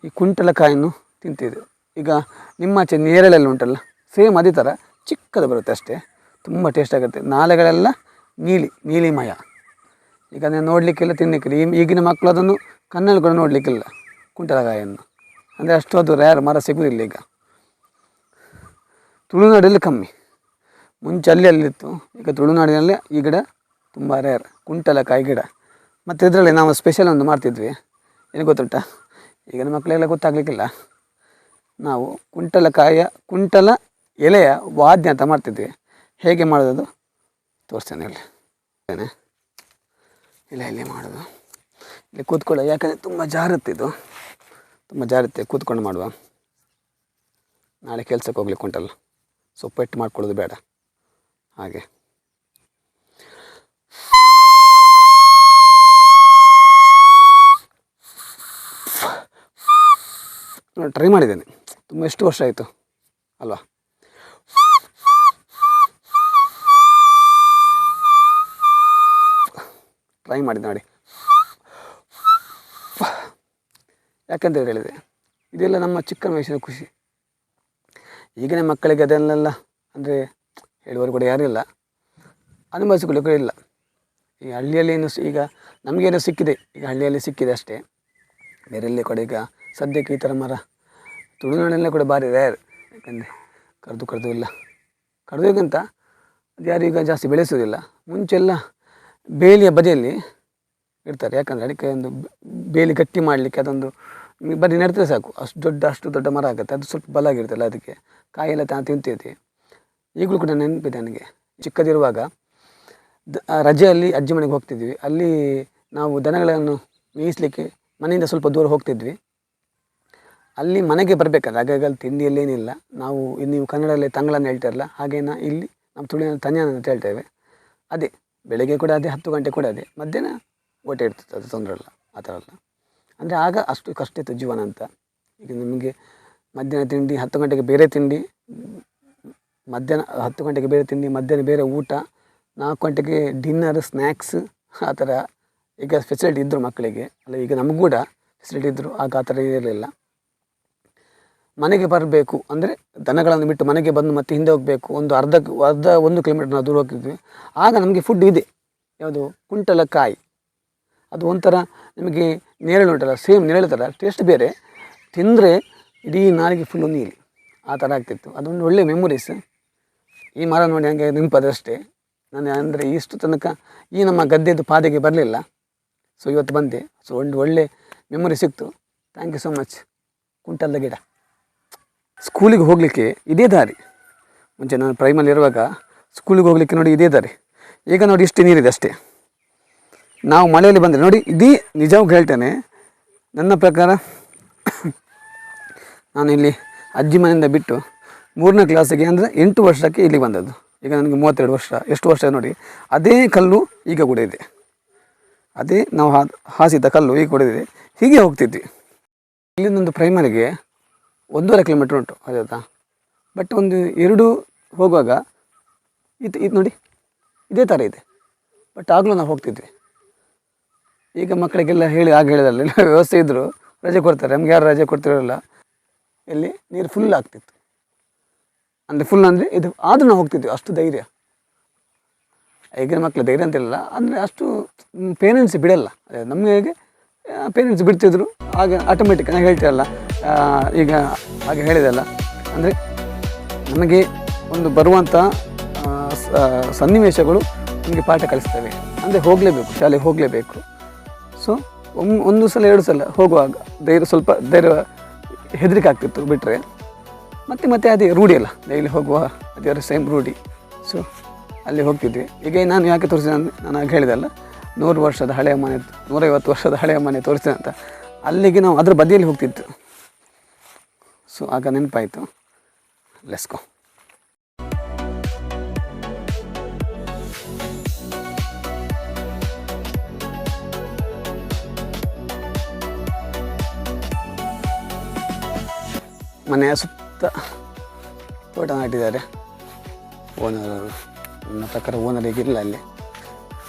ಈ ಕುಂಟಲಕಾಯನ್ನು ತಿಂತಿದ್ದೆವು. ಈಗ ನಿಮ್ಮಾಚೆ ನೇರಳೆಲ್ಲ ಉಂಟಲ್ಲ, ಸೇಮ್ ಅದೇ ಥರ ಚಿಕ್ಕದು ಬರುತ್ತೆ ಅಷ್ಟೇ, ತುಂಬ ಟೇಸ್ಟ್ ಆಗುತ್ತೆ. ನಾಲೆಗಳೆಲ್ಲ ನೀಲಿಮಯ. ಈಗ ನಾನು ನೋಡಲಿಕ್ಕೆಲ್ಲ ತಿನ್ನಲಿಕ್ಕಿಲ್ಲ, ಈಗಿನ ಮಕ್ಕಳು ಅದನ್ನು ಕಣ್ಣಲ್ಲಿ ಕೂಡ ನೋಡಲಿಕ್ಕಿಲ್ಲ ಕುಂಟಲಕಾಯಿಯನ್ನು, ಅಂದರೆ ಅಷ್ಟು ಅದು ರೇರ್, ಮರ ಸಿಗೋದಿಲ್ಲ ಈಗ. ತುಳುನಾಡಲ್ಲಿ ಕಮ್ಮಿ, ಮುಂಚೆ ಅಲ್ಲಿತ್ತು, ಈಗ ತುಳುನಾಡಿನಲ್ಲಿ ಈ ಗಿಡ ತುಂಬ ರೇರ್, ಕುಂಟಲಕಾಯಿ ಗಿಡ. ಮತ್ತು ಇದರಲ್ಲಿ ನಾವು ಸ್ಪೆಷಲ್ ಒಂದು ಮಾಡ್ತಿದ್ವಿ, ಏನು ಗೊತ್ತುಂಟ, ಈಗಿನ ಮಕ್ಕಳೆಲ್ಲ ಗೊತ್ತಾಗಲಿಕ್ಕಿಲ್ಲ. ನಾವು ಕುಂಟಲ ಎಲೆಯ ವಾದ್ಯ ಅಂತ ಮಾಡ್ತಿದ್ವಿ. ಹೇಗೆ ಮಾಡೋದು ತೋರಿಸ್ತೇನೆ, ಇಲ್ಲಿ ಮಾಡೋದು, ಇಲ್ಲಿ ಕೂತ್ಕೊಳ್ಳೋ, ಯಾಕಂದರೆ ತುಂಬ ಜಾರುತ್ತೆ, ಇದು ತುಂಬ ಜಾರುತ್ತೆ, ಕೂತ್ಕೊಂಡು ಮಾಡುವ. ನಾಳೆ ಕೆಲಸಕ್ಕೆ ಹೋಗ್ಲಿಕ್ಕೆ ಉಂಟಲ್ಲ, ಸೊ ಪೆಟ್ಟು ಮಾಡ್ಕೊಳ್ಳೋದು ಬೇಡ, ಹಾಗೆ. ಟ್ರೈ ಮಾಡಿದ್ದೇನೆ, ತುಂಬ ಎಷ್ಟು ವರ್ಷ ಆಯಿತು ಅಲ್ವಾ. ಟ್ರೈ ಮಾಡಿದ್ದು ನೋಡಿ, ಯಾಕಂತ ಹೇಳಿದೆ, ಇದೆಲ್ಲ ನಮ್ಮ ಚಿಕ್ಕ ವಯಸ್ಸಿನ ಖುಷಿ. ಈಗಿನ ಮಕ್ಕಳಿಗೆ ಅದನ್ನೆಲ್ಲ ಅಂದರೆ ಹೇಳುವವರು ಕೂಡ ಯಾರೂ ಇಲ್ಲ, ಅನುಭವಿಸಿಕೊಳ್ಳಿ ಕೂಡ ಇಲ್ಲ. ಈ ಹಳ್ಳಿಯಲ್ಲಿ ಏನು ಈಗ ನಮಗೇನೋ ಸಿಕ್ಕಿದೆ, ಈಗ ಹಳ್ಳಿಯಲ್ಲಿ ಸಿಕ್ಕಿದೆ ಅಷ್ಟೇ, ಬೇರೆಲ್ಲೇ ಕೂಡ ಈಗ ಸದ್ಯಕ್ಕೆ ಈ ಥರ ಮರ ತುಳುನಾಡಲ್ಲೇ ಕೂಡ ಭಾರಿ ರೇರ್. ಯಾಕಂದರೆ ಕಡ್ದು ಇಲ್ಲ, ಕಡ್ದೋಗಂತ ಅದು ಯಾರು ಈಗ ಜಾಸ್ತಿ ಬೆಳೆಸೋದಿಲ್ಲ. ಮುಂಚೆಲ್ಲ ಬೇಲಿಯ ಬದಿಯಲ್ಲಿ ಇಡ್ತಾರೆ, ಯಾಕಂದರೆ ಅದಕ್ಕೆ ಒಂದು ಬೇಲಿ ಗಟ್ಟಿ ಮಾಡಲಿಕ್ಕೆ ಅದೊಂದು ಬರೀ ನೆಡ್ತದೆ ಸಾಕು, ಅಷ್ಟು ದೊಡ್ಡ ಮರ ಆಗುತ್ತೆ, ಅದು ಸ್ವಲ್ಪ ಬಲ ಆಗಿರ್ತಲ್ಲ, ಅದಕ್ಕೆ ಕಾಯೆಲ್ಲ ತಿಂತೈತಿ. ಈಗಲೂ ಕೂಡ ನೆನಪಿದೆ ನನಗೆ, ಚಿಕ್ಕದಿರುವಾಗ ರಜೆಯಲ್ಲಿ ಅಜ್ಜಿ ಮನೆಗೆ ಹೋಗ್ತಿದ್ವಿ. ಅಲ್ಲಿ ನಾವು ದನಗಳನ್ನು ಮೇಯಿಸಲಿಕ್ಕೆ ಮನೆಯಿಂದ ಸ್ವಲ್ಪ ದೂರ ಹೋಗ್ತಿದ್ವಿ. ಅಲ್ಲಿ ಮನೆಗೆ ಬರಬೇಕಲ್ಲ, ಹಾಗಾಗಿ ಅಲ್ಲಿ ತಿಂಡಿಯಲ್ಲೇನಿಲ್ಲ. ನೀವು ಕನ್ನಡದಲ್ಲಿ ತಂಗಳನ್ನ ಹೇಳ್ತಾರಲ್ಲ, ಹಾಗೇನ ಇಲ್ಲಿ ನಮ್ಮ ತುಳಿನ ತಂಜಾನ ಅಂತ ಹೇಳ್ತೇವೆ. ಅದೇ ಬೆಳಗ್ಗೆ ಕೂಡ ಅದೇ, 10 ಗಂಟೆ ಕೂಡ ಅದೇ, ಮಧ್ಯಾಹ್ನ ಊಟ ಇರ್ತದೆ, ಅದು ತೊಂದರೆ ಇಲ್ಲ ಆ ಥರ ಎಲ್ಲ. ಅಂದರೆ ಆಗ ಅಷ್ಟು ಕಷ್ಟ ಇತ್ತು ಜೀವನ ಅಂತ. ಈಗ ನಿಮಗೆ ಮಧ್ಯಾಹ್ನ ತಿಂಡಿ 10 ಗಂಟೆಗೆ ಬೇರೆ ತಿಂಡಿ, ಮಧ್ಯಾಹ್ನ 10 ಗಂಟೆಗೆ ಬೇರೆ ತಿಂಡಿ, ಮಧ್ಯಾಹ್ನ ಬೇರೆ ಊಟ, 4 ಗಂಟೆಗೆ ಡಿನ್ನರ್, ಸ್ನ್ಯಾಕ್ಸ್, ಆ ಥರ. ಈಗ ಫೆಸಿಲಿಟಿ ಇದ್ದರು ಮಕ್ಕಳಿಗೆ, ಅಲ್ಲ ಈಗ ನಮಗೂ ಕೂಡ ಫೆಸಿಲಿಟಿ ಇದ್ದರು, ಆಗ ಆ ಥರ ಇರಲಿಲ್ಲ. ಮನೆಗೆ ಬರಬೇಕು ಅಂದರೆ ದನಗಳನ್ನು ಬಿಟ್ಟು ಮನೆಗೆ ಬಂದು ಮತ್ತೆ ಹಿಂದೆ ಹೋಗಬೇಕು, ಒಂದು ಅರ್ಧ 1 ಕಿಲೋಮೀಟರ್ ನಾವು ದೂರ ಹೋಗ್ತಿದ್ವಿ. ಆಗ ನಮಗೆ ಫುಡ್ ಇದೆ, ಯಾವುದು ಕುಂಟಲಕಾಯಿ. ಅದು ಒಂಥರ ನಿಮಗೆ ನೇರಳೆ ಉಂಟಲ್ಲ, ಸೇಮ್ ನೇರಳೆ ಥರ, ಟೇಸ್ಟ್ ಬೇರೆ, ತಿಂದರೆ ಇಡೀ ನಾಲಿಗೆ ಫುಲ್ಲು ನೀಲಿ, ಆ ಥರ ಆಗ್ತಿತ್ತು. ಅದೊಂದು ಒಳ್ಳೆಯ ಮೆಮೊರೀಸ್. ಈ ಮರ ನೋಡಿ ಹಂಗೆ ನಿಂಪದಷ್ಟೇ. ನಾನು ಅಂದರೆ ಇಷ್ಟು ತನಕ ಈ ನಮ್ಮ ಗದ್ದೆದು ಪಾದೆಗೆ ಬರಲಿಲ್ಲ, ಸೊ ಇವತ್ತು ಬಂದೆ. ಸೊ ಒಂದು ಒಳ್ಳೆ ಮೆಮೊರಿ ಸಿಕ್ತು. Thank you so much. ಕುಂಟಲದ ಗಿಡ. ಸ್ಕೂಲಿಗೆ ಹೋಗಲಿಕ್ಕೆ ಇದೇ ದಾರಿ. ಮುಂಚೆ ನಾನು ಪ್ರೈಮಲ್ಲಿ ಇರುವಾಗ ಸ್ಕೂಲಿಗೆ ಹೋಗಲಿಕ್ಕೆ ನೋಡಿ ಇದೇ ದಾರಿ. ಈಗ ನೋಡಿ ಇಷ್ಟು ನೀರಿದೆ ಅಷ್ಟೇ. ನಾವು ಮಳೆಯಲ್ಲಿ ಬಂದರೆ ನೋಡಿ, ಇದೀ ನಿಜವಾಗಿ ಹೇಳ್ತೇನೆ, ನನ್ನ ಪ್ರಕಾರ ನಾನು ಇಲ್ಲಿ ಅಜ್ಜಿ ಮನೆಯಿಂದ ಬಿಟ್ಟು 3ನೇ ಕ್ಲಾಸಿಗೆ ಅಂದರೆ 8 ವರ್ಷಕ್ಕೆ ಇಲ್ಲಿ ಬಂದದ್ದು. ಈಗ ನನಗೆ 32 ವರ್ಷ. ಎಷ್ಟು ವರ್ಷ ನೋಡಿ, ಅದೇ ಕಲ್ಲು ಈಗ ಕೂಡ ಇದೆ, ಅದೇ ನಾವು ಹಾಸಿದ್ದ ಕಲ್ಲು ಈಗ ಕೂಡ ಇದೆ. ಹೀಗೆ ಹೋಗ್ತಿದ್ವಿ. ಇಲ್ಲಿಂದೊಂದು ಪ್ರೈಮರಿಗೆ 1.5 ಕಿಲೋಮೀಟ್ರ್ ಉಂಟು, ಆಯ್ತಾ. ಬಟ್ ಒಂದು 2 ಹೋಗುವಾಗ ಇದು ನೋಡಿ ಇದೇ ಥರ ಇದೆ. ಬಟ್ ಆಗಲೂ ನಾವು ಹೋಗ್ತಿದ್ವಿ. ಈಗ ಮಕ್ಕಳಿಗೆಲ್ಲ ಹೇಳಿದಲ್ಲ, ವ್ಯವಸ್ಥೆ ಇದ್ದರು ರಜೆ ಕೊಡ್ತಾರೆ, ನಮ್ಗೆ ಯಾರು ರಜೆ ಕೊಡ್ತಿರೋಲ್ಲ. ಇಲ್ಲಿ ನೀರು ಫುಲ್ ಆಗ್ತಿತ್ತು, ಅಂದರೆ ಫುಲ್ ಅಂದರೆ ಇದು, ಆದರೂ ನಾವು ಹೋಗ್ತಿದ್ವಿ. ಅಷ್ಟು ಧೈರ್ಯ. ಈಗಿನ ಮಕ್ಕಳು ಧೈರ್ಯ ಅಂತಿಲ್ಲ, ಅಂದರೆ ಅಷ್ಟು ಪೇರೆಂಟ್ಸ್ ಬಿಡಲ್ಲ. ನಮಗೆ ಹೇಗೆ ಪೇರೆಂಟ್ಸ್ ಬಿಡ್ತಿದ್ರು, ಆಗ ಆಟೋಮೆಟಿಕ್ ನಾನು ಹೇಳ್ತೀರಲ್ಲ, ಈಗ ಹಾಗೆ ಹೇಳಿದಲ್ಲ, ಅಂದರೆ ನಮಗೆ ಒಂದು ಬರುವಂಥ ಸನ್ನಿವೇಶಗಳು ನಮಗೆ ಪಾಠ ಕಲಿಸ್ತವೆ. ಅಂದರೆ ಹೋಗಲೇಬೇಕು, ಶಾಲೆಗೆ ಹೋಗಲೇಬೇಕು. ಸೊ ಒಂದು ಸಲ 2 ಸಲ ಹೋಗುವಾಗ ಸ್ವಲ್ಪ ಧೈರ್ಯ ಹೆದರಿಕೆ ಆಗ್ತಿತ್ತು. ಬಿಟ್ಟರೆ ಮತ್ತೆ ಅದೇ ರೂಢಿ ಅಲ್ಲ, ಡೈಲಿ ಹೋಗುವ ಅದೇ ಸೇಮ್ ರೂಢಿ. ಸೊ ಅಲ್ಲಿ ಹೋಗ್ತಿದ್ವಿ. ಈಗ ನಾನು ಯಾಕೆ ತೋರಿಸಿದೆ ಅಂದರೆ, ನಾನು ಆಗ ಹೇಳಿದಲ್ಲ 100 ವರ್ಷದ ಹಳೆಯ ಮನೆ, 150 ವರ್ಷದ ಹಳೆಯ ಮನೆ ತೋರಿಸಿದೆ ಅಂತ. ಅಲ್ಲಿಗೆ ನಾವು ಅದ್ರ ಬದಿಯಲ್ಲಿ ಹೋಗ್ತಿತ್ತು. ಸೊ ಆಗ ನೆನಪಾಯಿತು. Let's go. ಮನೆಯ ಸುತ್ತ ತೋಟ ನಾಟಿದ್ದಾರೆ ಓನರ್. ನನ್ನ ಪ್ರಕಾರ ಓನರಿಗೆ ಇಲ್ಲ ಅಲ್ಲಿ,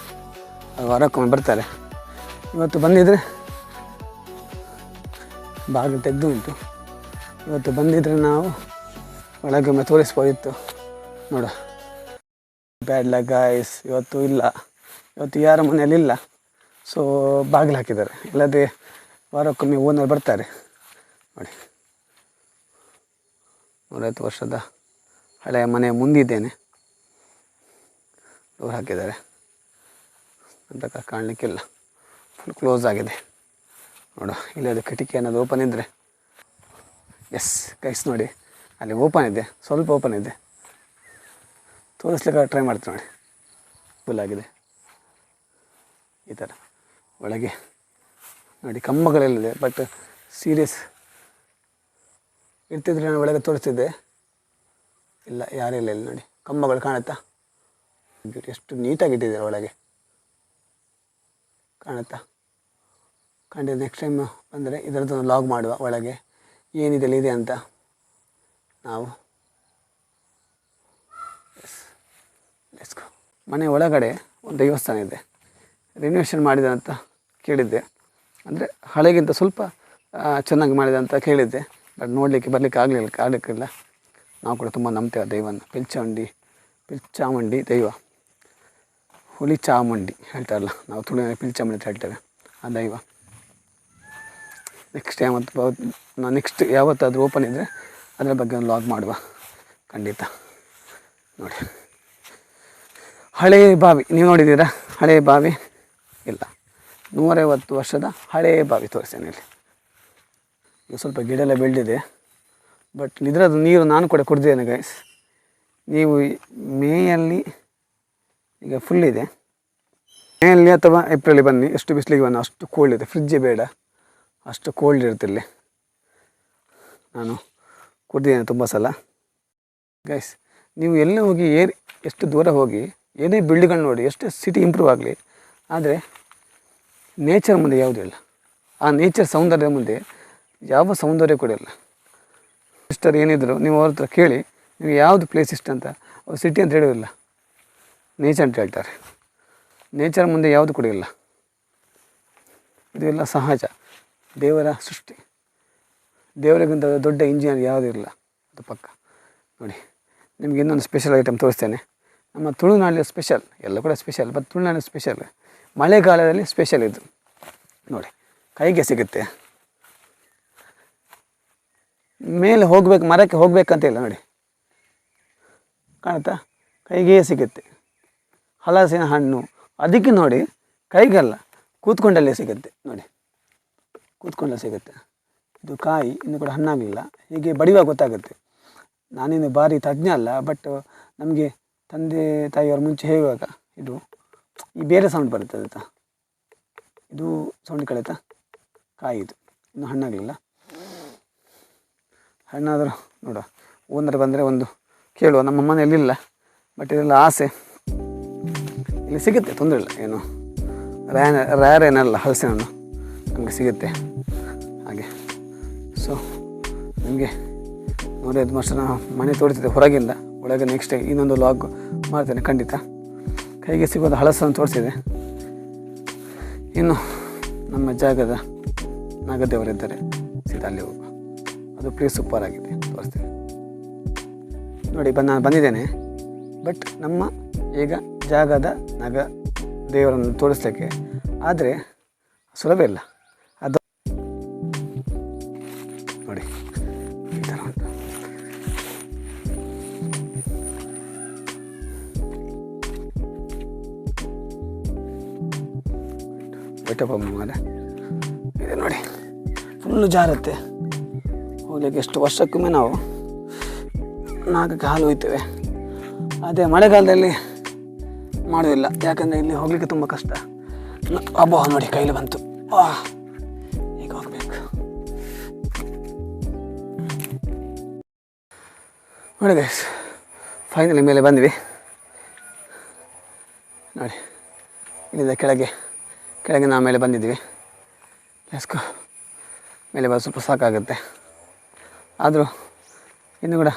ವಾರಕ್ಕೊಮ್ಮೆ ಬರ್ತಾರೆ. ಇವತ್ತು ಬಂದಿದ್ದರೆ ಬಾಗಿಲು ತೆಗೆದು ಉಂಟು. ಇವತ್ತು ಬಂದಿದ್ದರೆ ನಾವು ಒಳಗೊಮ್ಮೆ ತೋರಿಸ್ಬೋದಿತ್ತು. ನೋಡ, ಬ್ಯಾಡ್ ಲಕ್ ಗಾಯ್ಸ್, ಇವತ್ತು ಇಲ್ಲ, ಇವತ್ತು ಯಾರ ಮನೆಯಲ್ಲಿ ಇಲ್ಲ. ಸೊ ಬಾಗಿಲು ಹಾಕಿದ್ದಾರೆ, ಇಲ್ಲದೆ ವಾರಕ್ಕೊಮ್ಮೆ ಓನರ್ ಬರ್ತಾರೆ. ನೋಡಿ, 150 ವರ್ಷದ ಹಳೆಯ ಮನೆ ಮುಂದಿದ್ದೇನೆ. ಡೋರ್ ಹಾಕಿದ್ದಾರೆ ಅಂತ ಕಾಣಲಿಕ್ಕಿಲ್ಲ, ಫುಲ್ ಕ್ಲೋಸ್ ಆಗಿದೆ. ನೋಡ, ಇಲ್ಲದು ಕಿಟಕಿ ಅನ್ನೋದು ಓಪನ್ ಇದ್ದರೆ, ಎಸ್ ಗೈಸ್ ನೋಡಿ, ಅಲ್ಲಿ ಓಪನ್ ಇದೆ, ಸ್ವಲ್ಪ ಓಪನ್ ಇದೆ. ತೋರಿಸ್ಲಿಕ್ಕೆ ಟ್ರೈ ಮಾಡ್ತೀನಿ ನೋಡಿ. ಫುಲ್ ಆಗಿದೆ ಈ ಥರ. ಒಳಗೆ ನೋಡಿ ಕಂಬಗಳೆಲ್ಲಿದೆ, ಬಟ್ ಸೀರಿಯಸ್ ಇರ್ತಿದ್ರೆ ನಾನು ಒಳಗೆ ತೋರಿಸ್ತಿದ್ದೆ. ಇಲ್ಲ, ಯಾರಿಲ್ಲ ಇಲ್ಲಿ. ನೋಡಿ ಕಂಬಗಳು ಕಾಣುತ್ತಾ, ಎಷ್ಟು ನೀಟಾಗಿ ಇಟ್ಟಿದ್ದಾರೆ ಒಳಗೆ, ಕಾಣುತ್ತಾ? ಕಂಡು ನೆಕ್ಸ್ಟ್ ಟೈಮ್ ಬಂದರೆ ಇದರದ್ದೊಂದು ಲಾಗ್ ಮಾಡುವ, ಒಳಗೆ ಏನಿದೆ ಇದೆ ಅಂತ ನಾವು. Let's go. ಮನೆ ಒಳಗಡೆ ಒಂದು ದೇವಸ್ಥಾನ ಇದೆ, ರಿನೋವೇಷನ್ ಮಾಡಿದೆ ಅಂತ ಕೇಳಿದ್ದೆ. ಅಂದರೆ ಹಳೆಗಿಂತ ಸ್ವಲ್ಪ ಚೆನ್ನಾಗಿ ಮಾಡಿದೆ ಅಂತ ಕೇಳಿದ್ದೆ. ಬಟ್ ನೋಡಲಿಕ್ಕೆ ಬರಲಿಕ್ಕೆ ಆಗಲಿಕ್ಕಿಲ್ಲ. ನಾವು ಕೂಡ ತುಂಬ ನಂಬ್ತೇವೆ ದೈವನ. ಪಿಲ್ಚಾಮಂಡಿ ದೈವ, ಹುಲಿ ಚಾಮುಂಡಿ ಹೇಳ್ತಾರಲ್ಲ, ನಾವು ತುಳುವಿನಲ್ಲಿ ಪಿಲ್ಚಾಮುಂಡಿ ಅಂತ ಹೇಳ್ತೇವೆ, ಆ ದೈವ. ನೆಕ್ಸ್ಟ್ ಯಾವತ್ತಾದರೂ ಓಪನ್ ಇದ್ದರೆ ಅದರ ಬಗ್ಗೆ ಒಂದು ಲಾಗ್ ಮಾಡುವ ಖಂಡಿತ. ನೋಡಿ, ಹಳೆಯ ಬಾವಿ ನೀವು ನೋಡಿದ್ದೀರಾ? ಹಳೆಯ ಬಾವಿ ಇಲ್ಲ, 150 ವರ್ಷದ ಹಳೆಯ ಬಾವಿ ತೋರಿಸ್ತೇನೆ ಇಲ್ಲಿ. ಈಗ ಸ್ವಲ್ಪ ಗಿಡ ಎಲ್ಲ ಬೆಳೆದಿದೆ, ಬಟ್ ಇದರದ್ದು ನೀರು ನಾನು ಕೂಡ ಕುಡಿದಿದ್ದೇನೆ ಗೈಸ್. ನೀವು ಮೇಯಲ್ಲಿ ಈಗ ಫುಲ್ ಇದೆ, ಮೇಯಲ್ಲಿ ಅಥವಾ ಏಪ್ರಿಲಿ ಬನ್ನಿ, ಎಷ್ಟು ಬಿಸಿಲಿಗೆ ಬನ್ನಿ, ಅಷ್ಟು ಕೋಲ್ಡ್ ಇದೆ. ಫ್ರಿಜ್ಜೇ ಬೇಡ, ಅಷ್ಟು ಕೋಲ್ಡ್ ಇರುತ್ತೆ ಇಲ್ಲಿ. ನಾನು ಕುಡಿದಿದ್ದೇನೆ ತುಂಬ ಸಲ ಗೈಸ್. ನೀವು ಎಲ್ಲೇ ಹೋಗಿ ಎಷ್ಟು ದೂರ ಹೋಗಿ ಏನೇ ಬಿಲ್ಡಿಂಗ್ಗಳು ನೋಡಿ, ಎಷ್ಟು ಸಿಟಿ ಇಂಪ್ರೂವ್ ಆಗಲಿ, ಆದರೆ ನೇಚರ್ ಮುಂದೆ ಯಾವುದೂ ಇಲ್ಲ. ಆ ನೇಚರ್ ಸೌಂದರ್ಯದ ಮುಂದೆ ಯಾವ ಸೌಂದರ್ಯ ಕೂಡ ಇಲ್ಲ. ಸಿಸ್ಟರ್ ಏನಿದ್ರು ನೀವು ಅವ್ರ ಹತ್ರ ಕೇಳಿ, ನಿಮಗೆ ಯಾವುದು ಪ್ಲೇಸ್ ಇಷ್ಟ ಅಂತ. ಅವ್ರು ಸಿಟಿ ಅಂತ ಹೇಳೋದಿಲ್ಲ, ನೇಚರ್ ಅಂತ ಹೇಳ್ತಾರೆ. ನೇಚರ್ ಮುಂದೆ ಯಾವುದು ಕೂಡ ಇಲ್ಲ. ಇದು ಎಲ್ಲ ಸಹಜ, ದೇವರ ಸೃಷ್ಟಿ. ದೇವರಿಗಿಂತ ದೊಡ್ಡ ಇಂಜಿನಿಯರ್ ಯಾವುದೂ ಇಲ್ಲ, ಅದು ಪಕ್ಕ. ನೋಡಿ, ನಿಮಗೆ ಇನ್ನೊಂದು ಸ್ಪೆಷಲ್ ಐಟಮ್ ತೋರಿಸ್ತೇನೆ. ನಮ್ಮ ತುಳುನಾಡಿನ ಸ್ಪೆಷಲ್, ಎಲ್ಲ ಕೂಡ ಸ್ಪೆಷಲ್, ಬಟ್ ತುಳುನಾಡಿನ ಸ್ಪೆಷಲ್, ಮಳೆಗಾಲದಲ್ಲಿ ಸ್ಪೆಷಲ್ ಇದು. ನೋಡಿ, ಕೈಗೆ ಸಿಗುತ್ತೆ. ಮೇಲೆ ಹೋಗ್ಬೇಕು, ಮರಕ್ಕೆ ಹೋಗ್ಬೇಕಂತ ಇಲ್ಲ, ನೋಡಿ ಕಾಣುತ್ತಾ? ಕೈಗೆ ಸಿಗುತ್ತೆ. ಹಲಸಿನ ಹಣ್ಣು, ಅದಕ್ಕೆ ನೋಡಿ ಕೈಗಲ್ಲ, ಕೂತ್ಕೊಂಡಲ್ಲೇ ಸಿಗುತ್ತೆ. ನೋಡಿ, ಕೂತ್ಕೊಂಡಲ್ಲೇ ಸಿಗುತ್ತೆ. ಇದು ಕಾಯಿ ಇನ್ನು ಕೂಡ ಹಣ್ಣಾಗಲಿಲ್ಲ, ಹೀಗೆ ಬಡಿಯುವಾಗ ಗೊತ್ತಾಗುತ್ತೆ. ನಾನೇನು ಭಾರಿ ತಜ್ಞ ಅಲ್ಲ, ಬಟ್ ನಮಗೆ ತಂದೆ ತಾಯಿಯವರು ಮುಂಚೆ ಹೇಳುವಾಗ ಇದು ಈ ಬೇರೆ ಸೌಂಡ್ ಬರುತ್ತೆ ಆಯಿತಾ, ಇದು ಸೌಂಡ್ ಕಳೀತಾ. ಕಾಯಿ ಇದು ಇನ್ನೂ ಹಣ್ಣಾಗಲಿಲ್ಲ. ಹಣ್ಣಾದರೂ ನೋಡ, ಓನರ್ ಬಂದರೆ ಒಂದು ಕೇಳುವ. ನಮ್ಮ ಮನೆಯಲ್ಲಿಲ್ಲ, ಬಟ್ ಇದೆಲ್ಲ ಆಸೆ. ಇಲ್ಲಿ ಸಿಗುತ್ತೆ, ತೊಂದರೆ ಇಲ್ಲ. ಏನು ರ್ಯಾರ್ ಏನಲ್ಲ, ಹಲಸಿನ ಹಣ್ಣು ನಮಗೆ ಸಿಗುತ್ತೆ ಹಾಗೆ. ಸೊ ನಿಮಗೆ 150 ವರ್ಷ ಮನೆ ತೋರಿಸಿದೆ ಹೊರಗಿಂದ, ಒಳಗೆ ನೆಕ್ಸ್ಟ್ ಇನ್ನೊಂದು ಲಾಗ್ ಮಾಡ್ತೇನೆ ಖಂಡಿತ. ಕೈಗೆ ಸಿಗೋದು ಹಲಸನ್ನು ತೋರಿಸಿದೆ. ಇನ್ನು ನಮ್ಮ ಜಾಗದ ನಾಗದೇವರಿದ್ದಾರೆ, ಸೀದಾ ಅಲ್ಲಿ ಹೋಗುವ. ಅದು ಪ್ಲೇಸ್ ಸೂಪರ್ ಆಗಿದೆ, ತೋರಿಸ್ತೇನೆ ನೋಡಿ. ನಾನು ಬಂದಿದ್ದೇನೆ, ಬಟ್ ನಮ್ಮ ಈಗ ಜಾಗದ ನಾಗ ದೇವರನ್ನು ತೋರಿಸ್ಲಿಕ್ಕೆ ಆದರೆ ಸುಲಭ ಇಲ್ಲ. ಅದು ನೋಡಿ ಈ ಥರ ಉಂಟು. ಬೆಟ್ಟಪ್ಪ ಮರ ಇದೆ ನೋಡಿ, ಫುಲ್ಲು ಜಾರತ್ತೆ ಹೋಗ್ಲಿಕ್ಕೆ. ಎಷ್ಟು ವರ್ಷಕ್ಕೊಮ್ಮೆ ನಾವು ನಾಲ್ಕಕ್ಕೆ ಹಾಲು ಒಯ್ತೇವೆ. ಅದೇ ಮಳೆಗಾಲದಲ್ಲಿ ಮಾಡೋದಿಲ್ಲ, ಯಾಕಂದರೆ ಇಲ್ಲಿ ಹೋಗಲಿಕ್ಕೆ ತುಂಬ ಕಷ್ಟ. ಅಬ್ಬಾ ನೋಡಿ ಕೈಲಿ ಬಂತು, ಈಗ ಹೋಗ್ಬೇಕು. ನೋಡಿ ಗೈಸ್, ಫೈನಲಿ ಮೇಲೆ ಬಂದ್ವಿ. ನೋಡಿ ಇಲ್ಲಿಂದ ಕೆಳಗೆ ನಾವು ಮೇಲೆ ಬಂದಿದ್ವಿ. ಎಸ್ಕೋ ಮೇಲೆ ಬರೋ ಸ್ವಲ್ಪ ಸಾಕಾಗುತ್ತೆ, ಆದರೂ ಇನ್ನೂ ಕೂಡ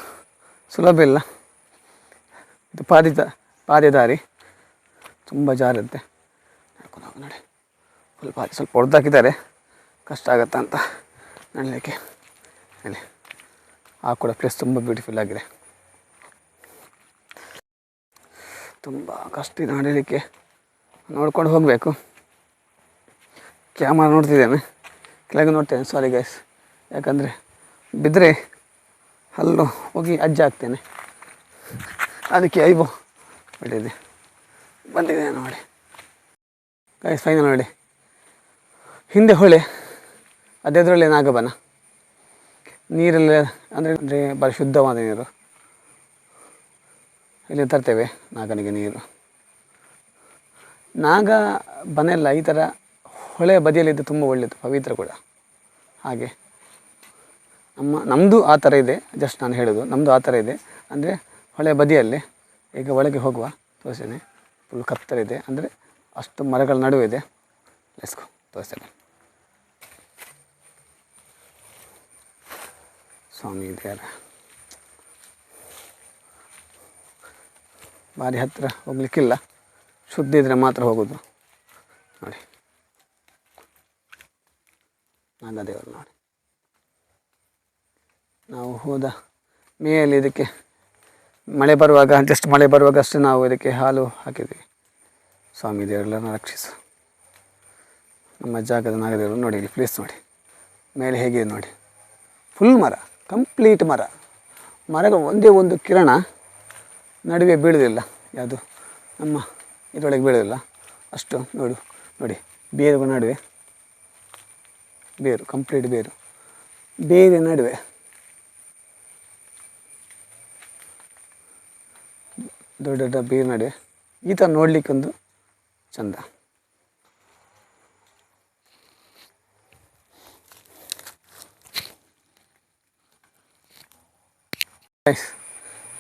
ಸುಲಭ ಇಲ್ಲ. ಇದು ಪಾದೆ ದಾರಿ, ತುಂಬ ಜಾರುತ್ತೆ. ನಡ್ಕೊಂಡು ಹೋಗಿ ನೋಡಿ, ಫುಲ್ ಪಾದೆ ಸ್ವಲ್ಪ ಹೊಡೆದಾಕಿದ್ದಾರೆ, ಕಷ್ಟ ಆಗುತ್ತೆ ಅಂತ ನಡೀಲಿಕ್ಕೆ. ಅಲ್ಲಿ ಆ ಕೂಡ ಪ್ಲೇಸ್ ತುಂಬ ಬ್ಯೂಟಿಫುಲ್ ಆಗಿದೆ. ತುಂಬ ಕಷ್ಟ ಇದೆ ನಡೀಲಿಕ್ಕೆ, ನೋಡ್ಕೊಂಡು ಹೋಗಬೇಕು. ಕ್ಯಾಮರಾ ನೋಡ್ತಿದ್ದೇನೆ, ಕೆಳಗೆ ನೋಡ್ತೇನೆ. ಸಾರಿ ಗೈಸ್, ಯಾಕಂದರೆ ಬಿದ್ದರೆ ಹಲ್ಲು ಹೋಗಿ ಅಜ್ಜ ಆಗ್ತೇನೆ, ಅದಕ್ಕೆ ಐಬೋ ಬಂದಿದೆ ನೋಡಿ ಗೈಸ್. ಫೈನಲ್ ನೋಡಿ, ಹಿಂದೆ ಹೊಳೆ, ಅದೆದರಲ್ಲೇ ನಾಗಬನ. ನೀರೆಲ್ಲ ಅಂದರೆ ಭಾರಿ ಶುದ್ಧವಾದ ನೀರು. ಇಲ್ಲಿ ತರ್ತೇವೆ ನಾಗನಿಗೆ ನೀರು. ನಾಗ ಬನೆಲ್ಲ ಈ ಥರ ಹೊಳೆಯ ಬದಿಯಲ್ಲಿದ್ದು ತುಂಬ ಒಳ್ಳೆಯದು, ಪವಿತ್ರ ಕೂಡ. ಹಾಗೆ ನಮ್ಮದು ಆ ಥರ ಇದೆ, ಜಸ್ಟ್ ನಾನು ಹೇಳೋದು, ನಮ್ಮದು ಆ ಥರ ಇದೆ. ಅಂದರೆ ಹೊಳೆಯ ಬದಿಯಲ್ಲಿ ಈಗ ಒಳಗೆ ಹೋಗುವ ತೋರಿಸ್ತೇನೆ. ಫುಲ್ ಕತ್ತಲಿದೆ, ಅಂದರೆ ಅಷ್ಟು ಮರಗಳ ನಡುವೆ ಇದೆ. ಲೆಟ್ಸ್ ಗೋ, ತೋರಿಸ್ತೇನೆ. ಸ್ವಾಮಿ ದೇವರ ಭಾರಿ ಹತ್ತಿರ ಹೋಗ್ಲಿಕ್ಕಿಲ್ಲ, ಶುದ್ಧ ಇದ್ದರೆ ಮಾತ್ರ ಹೋಗೋದು. ನೋಡಿ ನಾಗದೇವರು ನೋಡಿ. ನಾವು ಹೋದ ಮೇಯಲ್ಲಿ ಇದಕ್ಕೆ ಮಳೆ ಬರುವಾಗ, ಜಸ್ಟ್ ಮಳೆ ಬರುವಾಗ ಅಷ್ಟೇ ನಾವು ಇದಕ್ಕೆ ಹಾಲು ಹಾಕಿದ್ವಿ. ಸ್ವಾಮಿ ದೇವರೆಲ್ಲರನ್ನ ರಕ್ಷಿಸು. ನಮ್ಮ ಜಾಗದ ನಾಗದೇವರು ನೋಡಿ, ಇಲ್ಲಿ ಪ್ಲೇಸ್ ನೋಡಿ, ಮೇಲೆ ಹೇಗಿದೆ ನೋಡಿ. ಫುಲ್ ಮರ, ಕಂಪ್ಲೀಟ್ ಮರಗಳು ಒಂದೇ ಒಂದು ಕಿರಣ ನಡುವೆ ಬೀಳೋದಿಲ್ಲ, ಯಾವುದು ನಮ್ಮ ಇದರೊಳಗೆ ಬೀಳೋದಿಲ್ಲ ಅಷ್ಟು. ನೋಡಿ ಬೇರು ನಡುವೆ ಬೇರು, ಕಂಪ್ಲೀಟ್ ಬೇರೆ ನಡುವೆ ದೊಡ್ಡ ದೊಡ್ಡ ಬೇರು ನಡುವೆ ಈ ಥರ ನೋಡಲಿಕ್ಕೊಂದು ಚಂದ.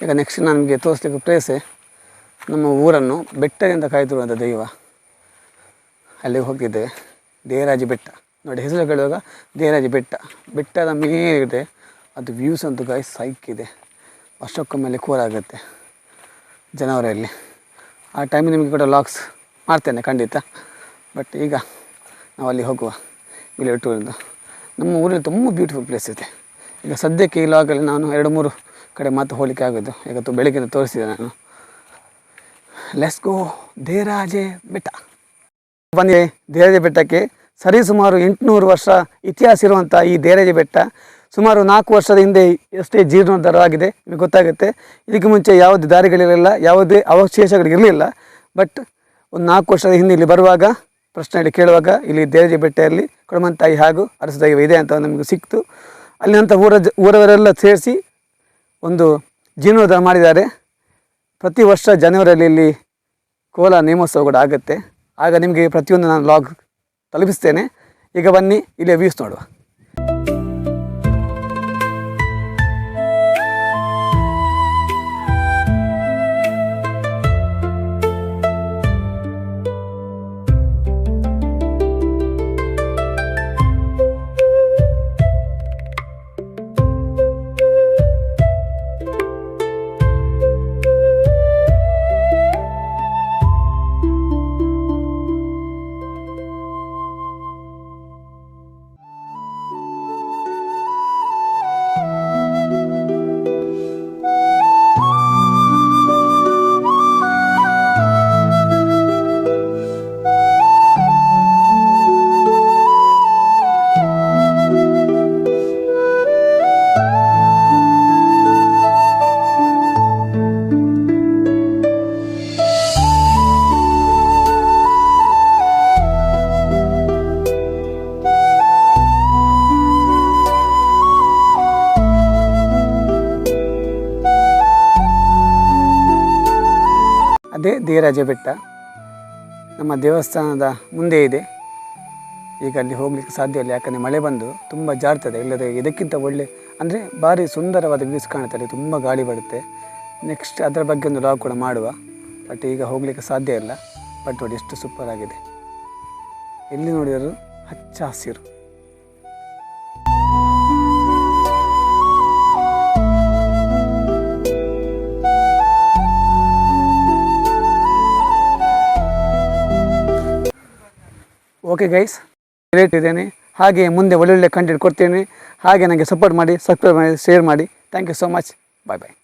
ಈಗ ನೆಕ್ಸ್ಟ್ ನನಗೆ ತೋರಿಸ್ಲಿಕ್ಕೆ ಪ್ಲೇಸೇ ನಮ್ಮ ಊರನ್ನು ಬೆಟ್ಟದಿಂದ ಕಾಯ್ದಿರುವಂಥ ದೈವ. ಅಲ್ಲಿಗೆ ಹೋಗಿದ್ದೇವೆ, ದೇವರಾಜಿ ಬೆಟ್ಟ. ನೋಡಿ ಹೆಸರು ಕೇಳುವಾಗ ದೇವರಾಜಿ ಬೆಟ್ಟದ ಮೇಲಿದೆ. ಅದು ವ್ಯೂಸ್ ಅಂತೂ ಗಾಯ್ಸ್ ಸೈಕಿದೆ. ವರ್ಷಕ್ಕೊಮ್ಮೆಲೆ ಕೂರಾಗುತ್ತೆ ಜನವರಿಯಲ್ಲಿ. ಆ ಟೈಮ್ ನಿಮಗೆ ಕೂಡ ಲಾಗ್ಸ್ ಮಾಡ್ತೇನೆ ಖಂಡಿತ. ಬಟ್ ಈಗ ನಾವು ಅಲ್ಲಿ ಹೋಗುವ ಇಲ್ಲಿ ಟೂರಿಂದ. ನಮ್ಮ ಊರಲ್ಲಿ ತುಂಬ ಬ್ಯೂಟಿಫುಲ್ ಪ್ಲೇಸ್ ಇದೆ. ಈಗ ಸದ್ಯಕ್ಕೆ ಈ ಲಾಗಲ್ಲಿ ನಾನು 2-3 ಕಡೆ ಮಾತ್ರ ಹೋಗಲಿಕ್ಕೆ ಆಗೋದು. ಇವತ್ತು ಬೆಳಗ್ಗೆ ತೋರಿಸಿದೆ ನಾನು. ಲೆಟ್ಸ್ ಗೋ ದೇವರಾಜೆ ಬೆಟ್ಟ. ಬಂದಿದೆ ದೇವರಾಜೆ ಬೆಟ್ಟಕ್ಕೆ. ಸರಿಸುಮಾರು 800 ವರ್ಷ ಇತಿಹಾಸ ಇರುವಂಥ ಈ ದೇವರಾಜೆ ಬೆಟ್ಟ ಸುಮಾರು 4 ವರ್ಷದ ಹಿಂದೆ ಎಷ್ಟೇ ಜೀರ್ಣೋದ್ಧಾರವಾಗಿದೆ, ನಿಮಗೆ ಗೊತ್ತಾಗುತ್ತೆ. ಇದಕ್ಕೆ ಮುಂಚೆ ಯಾವುದೇ ದಾರಿಗಳಿರಲಿಲ್ಲ, ಯಾವುದೇ ಅವಶೇಷಗಳಿರಲಿಲ್ಲ. ಬಟ್ ಒಂದು 4 ವರ್ಷದ ಹಿಂದೆ ಇಲ್ಲಿ ಬರುವಾಗ ಪ್ರಶ್ನೆ ಕೇಳುವಾಗ ಇಲ್ಲಿ ದೇವರಾಜೆ ಬೆಟ್ಟದಲ್ಲಿ ಕೊಡಮಂತಾಯಿ ಹಾಗೂ ಅರಸ ದೈವ ಇದೆ ಅಂತ ನಮಗೆ ಸಿಕ್ತು. ಅಲ್ಲಿನಂಥ ಊರವರೆಲ್ಲ ಸೇರಿಸಿ ಒಂದು ಜೀರ್ಣೋದ್ಧಾರ ಮಾಡಿದ್ದಾರೆ. ಪ್ರತಿ ವರ್ಷ ಜನವರಿಯಲ್ಲಿ ಇಲ್ಲಿ ಕೋಲ ನೇಮೋತ್ಸವ ಕೂಡ ಆಗುತ್ತೆ. ಆಗ ನಿಮಗೆ ಪ್ರತಿಯೊಂದು ನಾನು ಲಾಗ್ ತಲುಪಿಸ್ತೇನೆ. ಈಗ ಬನ್ನಿ ಇಲ್ಲಿಯ ವ್ಯೂಸ್ ನೋಡುವ. ಇದೇ ದೇರಾಜ ಬೆಟ್ಟ ನಮ್ಮ ದೇವಸ್ಥಾನದ ಮುಂದೆ ಇದೆ. ಈಗ ಅಲ್ಲಿ ಹೋಗಲಿಕ್ಕೆ ಸಾಧ್ಯ ಇಲ್ಲ, ಯಾಕಂದರೆ ಮಳೆ ಬಂದು ತುಂಬ ಜಾರ್ತದೆ. ಇಲ್ಲದೆ ಇದಕ್ಕಿಂತ ಒಳ್ಳೆ ಅಂದರೆ ಭಾರಿ ಸುಂದರವಾದ ವ್ಯೂಸ್ ಕಾಣುತ್ತದೆ, ತುಂಬ ಗಾಳಿ ಬರುತ್ತೆ. ನೆಕ್ಸ್ಟ್ ಅದರ ಬಗ್ಗೆ ಒಂದು ಲಾಗ್ ಕೂಡ ಮಾಡುವ, ಬಟ್ ಈಗ ಹೋಗಲಿಕ್ಕೆ ಸಾಧ್ಯ ಇಲ್ಲ. ಬಟ್ ನೋಡಿ ಎಷ್ಟು ಸೂಪರ್ ಆಗಿದೆ, ಎಲ್ಲಿ ನೋಡಿದರೂ ಹಚ್ಚ ಹಸಿರು. ಓಕೆ ಗೈಸ್, ಗ್ರೇಟ್ ಇದ್ದೇನೆ. ಹಾಗೆ ಮುಂದೆ ಒಳ್ಳೊಳ್ಳೆ ಕಂಟೆಂಟ್ ಕೊಡ್ತೇನೆ. ಹಾಗೆ ನನಗೆ ಸಪೋರ್ಟ್ ಮಾಡಿ, ಸಬ್ಸ್ಕ್ರೈಬ್ ಮಾಡಿ, ಶೇರ್ ಮಾಡಿ. Thank you so much. Bye bye.